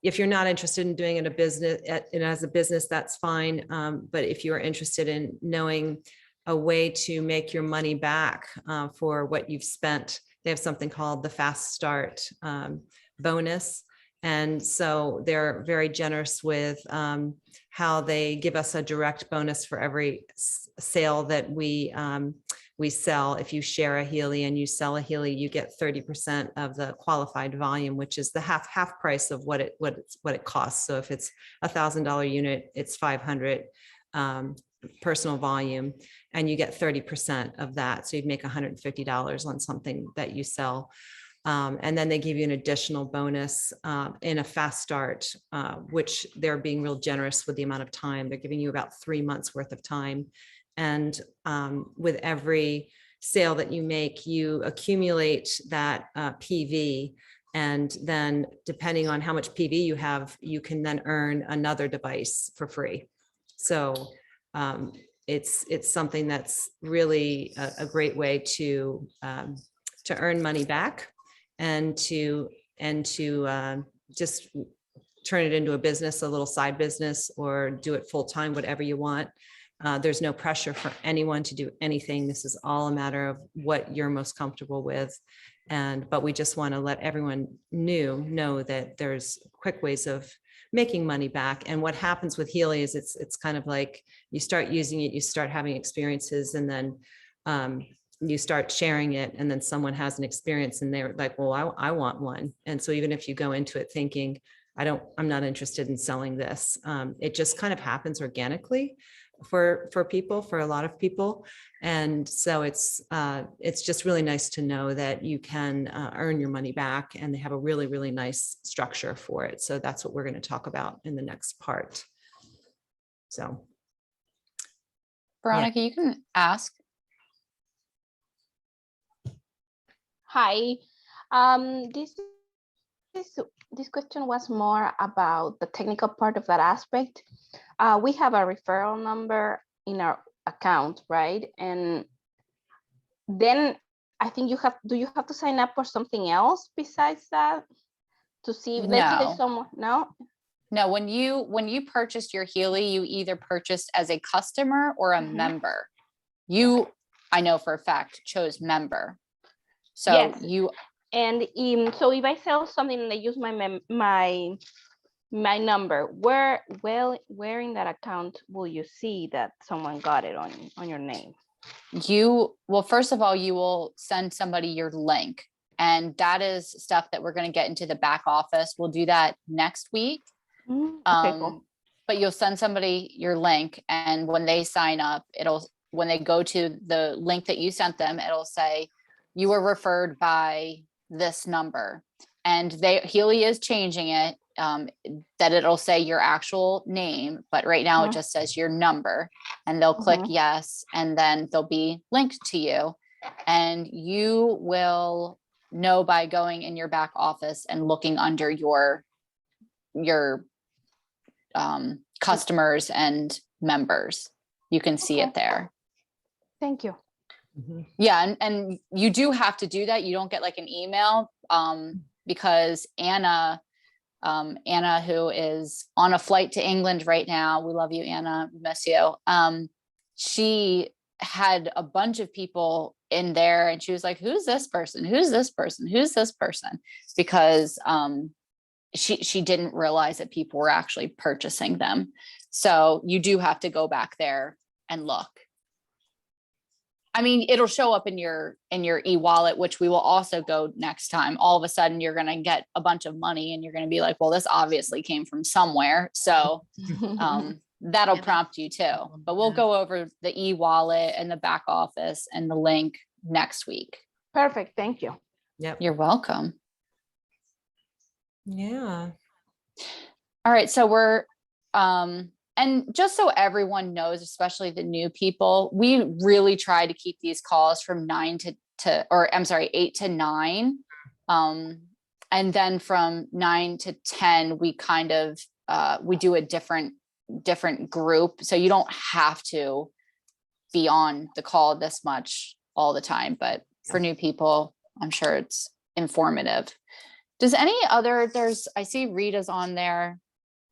if you're not interested in doing it as a business, that's fine. But if you're interested in knowing a way to make your money back for what you've spent, they have something called the Fast Start bonus. And so they're very generous with how they give us a direct bonus for every sale that we sell. If you share a Healy and you sell a Healy, you get 30% of the qualified volume, which is the half price of what it costs. So if it's $1,000 unit, it's 500 personal volume, and you get 30% of that. So you'd make $150 on something that you sell. And then they give you an additional bonus in a Fast Start, which they're being real generous with the amount of time. They're giving you about 3 months worth of time. And with every sale that you make, you accumulate that PV. And then depending on how much PV you have, you can then earn another device for free. So it's something that's really a great way to earn money back and to just turn it into a business, a little side business, or do it full time, whatever you want. There's no pressure for anyone to do anything. This is all a matter of what you're most comfortable with. But we just want to let everyone know that there's quick ways of making money back. And what happens with Healy is it's kind of like you start using it, you start having experiences, and then you start sharing it, and then someone has an experience and they're like, well, I want one. And so even if you go into it thinking, I'm not interested in selling this, it just kind of happens organically for a lot of people. And so it's just really nice to know that you can earn your money back, and they have a really, really nice structure for it. So that's what we're going to talk about in the next part. So Veronica, you can ask. Hi. This question was more about the technical part of that aspect. We have a referral number in our account, right? And then I think do you have to sign up for something else besides that to see? Let's say someone, no? No, when you purchased your Healy, you either purchased as a customer or a member. You, I know for a fact, chose member. So Yes. you, And so if I sell something and I use my number, where in that account will you see that someone got it on your name? well, first of all, you will send somebody your link, and that is stuff that we're going to get into the back office. We'll do that next week. Okay, cool. But you'll send somebody your link, and when they sign up, when they go to the link that you sent them, it'll say you were referred by this number. And Healy is changing it, that it'll say your actual name, but right now it just says your number, and they'll click yes, and then they'll be linked to you, and you will know by going in your back office and looking under your customers and members. You can see it there. Thank you. Yeah, and you do have to do that. You don't get like an email, because Anna, who is on a flight to England right now, we love you, Anna, we miss you. She had a bunch of people in there, and she was like, who's this person? Who's this person? Who's this person? Because she didn't realize that people were actually purchasing them. So you do have to go back there and look. I mean, it'll show up in your e-wallet, which we will also go next time. All of a sudden, you're going to get a bunch of money, and you're going to be like, well, this obviously came from somewhere. So that'll prompt you too. But we'll go over the e-wallet and the back office and the link next week. Perfect. Thank you. Yep. You're welcome. Yeah. All right. So we're, and just so everyone knows, especially the new people, we really try to keep these calls from 8 to 9. And then from 9 to 10, we kind of, we do a different group. So you don't have to be on the call this much all the time, but for new people, I'm sure it's informative. Does any other, I see Rita's on there.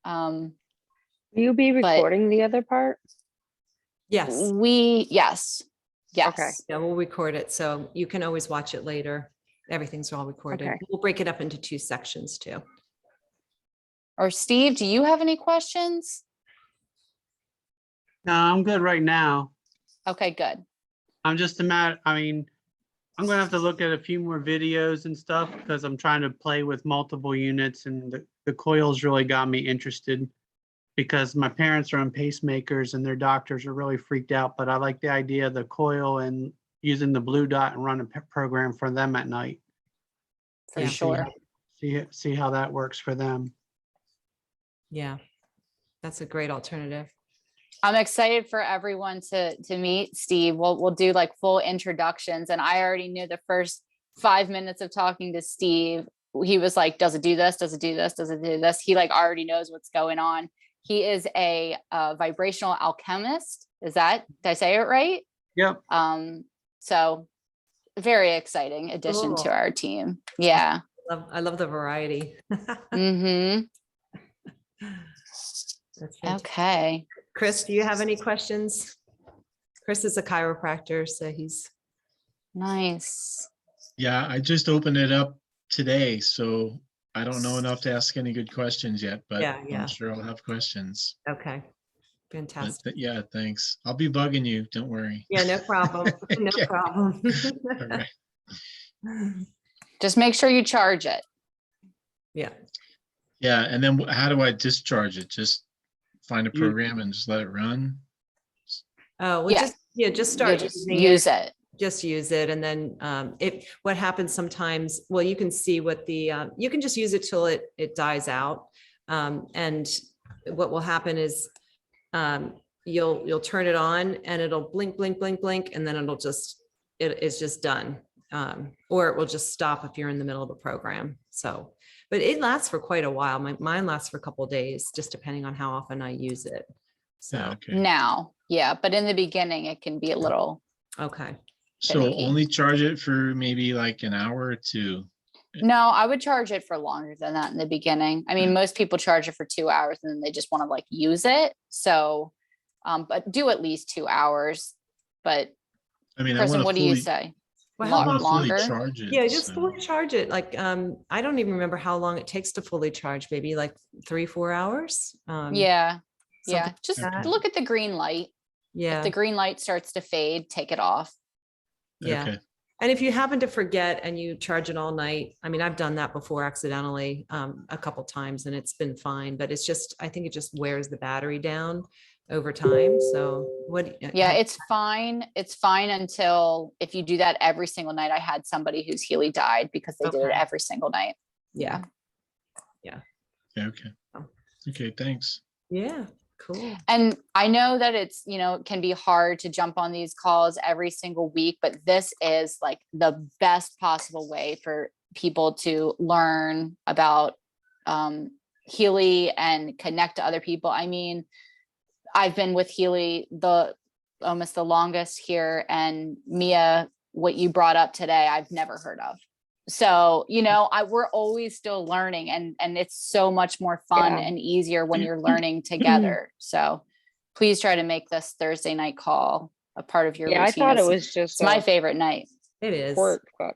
Will you be recording the other part? Yes. Yes. Okay. Yeah, we'll record it. So you can always watch it later. Everything's all recorded. Okay. We'll break it up into 2 sections too. Or Steve, do you have any questions? No, I'm good right now. Okay, good. I'm just I'm gonna have to look at a few more videos and stuff because I'm trying to play with multiple units, and the coils really got me interested because my parents are on pacemakers and their doctors are really freaked out, but I like the idea of the coil and using the blue dot and run a program for them at night. For And sure. See how that works for them. Yeah, that's a great alternative. I'm excited for everyone to meet Steve. We'll do like full introductions. And I already knew the first 5 minutes of talking to Steve, he was like, does it do this? Does it do this? Does it do this? He like already knows what's going on. He is a vibrational alchemist. Did I say it right? Yep. So very exciting addition to Cool. our team. Yeah. I love the variety. Mm-hmm. That's fantastic. Okay. Chris, do you have any questions? Chris is a chiropractor, so he's Nice. Yeah, I just opened it up today, so I don't know enough to ask any good questions yet, but Yeah. I'm sure I'll have questions. okay. But Fantastic. yeah, thanks. I'll be bugging you. Don't worry. Yeah, no problem. No Okay. problem. All right. Just make sure you charge it. Yeah. Yeah, and then how do I discharge it? Just find a You- program and just let it run? Oh, well, Yeah. just You start just using use it. it. Just use it. And then what happens sometimes, well, you can see what you can just use it till it dies out. And what will happen is you'll turn it on and it'll blink, blink, blink, blink, and then it's just done. Or it will just stop if you're in the middle of a program. So, but it lasts for quite a while. Mine lasts for a couple of days, just depending on how often I use it. So, Yeah, okay. Now, yeah, but in the beginning, it can be a little. okay. So finicky. only charge it for maybe like an hour or 2. No, I would charge it for longer than that in the beginning. I mean, most people charge it for 2 hours and then they just want to like use it. So, but do at least 2 hours. But I mean, Kristen, what do you say? Well, lot how long? Fully longer. charge it. Yeah, just so- fully charge it. Like, I don't even remember how long it takes to fully charge, maybe like 3-4 hours. Yeah, yeah. something Just like that. look at the green light. If Yeah, the green light starts to fade, take it off. yeah. Okay. And if you happen to forget and you charge it all night, I mean, I've done that before accidentally, a couple times and it's been fine, but it's just, I think it just wears the battery down over time. So what? Yeah, it's fine. It's fine until if you do that every single night. I had somebody whose Healy died because they did it Okay. every single night. Yeah. Okay. Oh. Okay, thanks. Yeah, cool. And I know that it's, it can be hard to jump on these calls every single week, but this is like the best possible way for people to learn about Healy and connect to other people. I mean, I've been with Healy almost the longest here, and Mia, what you brought up today, I've never heard of. So, we're always still learning, and it's so much more fun Yeah. and easier when you're learning together. So please try to make this Thursday night call a part of your Yeah, I routine. thought it It's- was just It's my a favorite night. It is. quirk, but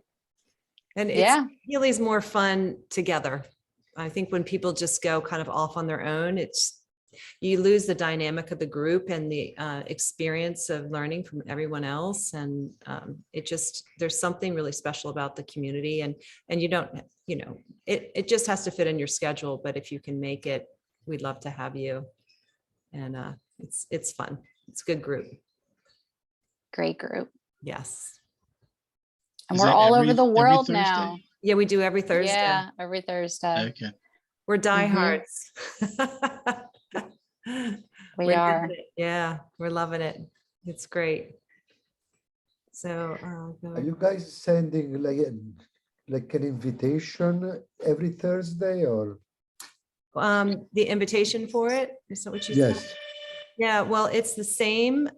And it's Yeah. Healy's more fun together. I think when people just go kind of off on their own, you lose the dynamic of the group and the experience of learning from everyone else. And there's something really special about the community, and you don't, it just has to fit in your schedule. But if you can make it, we'd love to have you. And it's fun. It's a good group. Great group. Yes. And Is we're that all every- over the every world Thursday? now. Yeah, we do every Thursday. Yeah, every Thursday. Okay. We're diehards. We We're are. loving it. Yeah, we're loving it. It's great. So, Are you guys sending like an invitation every Thursday or? the invitation for it, is that what you said? Yes. Yeah, well, it's the same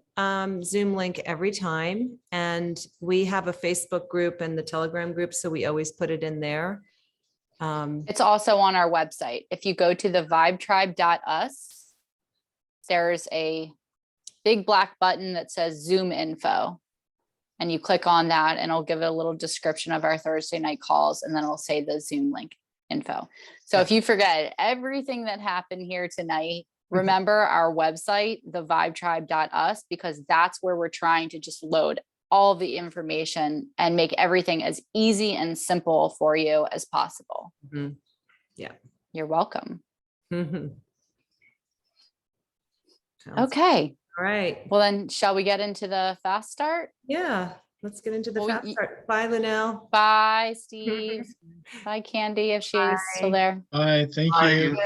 Zoom link every time. And we have a Facebook group and the Telegram group, so we always put it in there. It's also on our website. If you go to the vibetribe.us, there's a big black button that says Zoom info. And you click on that and it'll give it a little description of our Thursday night calls, and then it'll say the Zoom link info. So if you forget everything that happened here tonight, remember our website, thevibetribe.us, because that's where we're trying to just load all the information and make everything as easy and simple for you as possible. Mhm. Yeah. You're welcome. Mhm. Sounds- Okay. All right. Well, then shall we get into the fast start? Yeah, let's get into the Well, fast part. Bye, Linnell. Bye, Steve. Bye, Candy, if she's still Bye. there. Bye, thank Bye. you.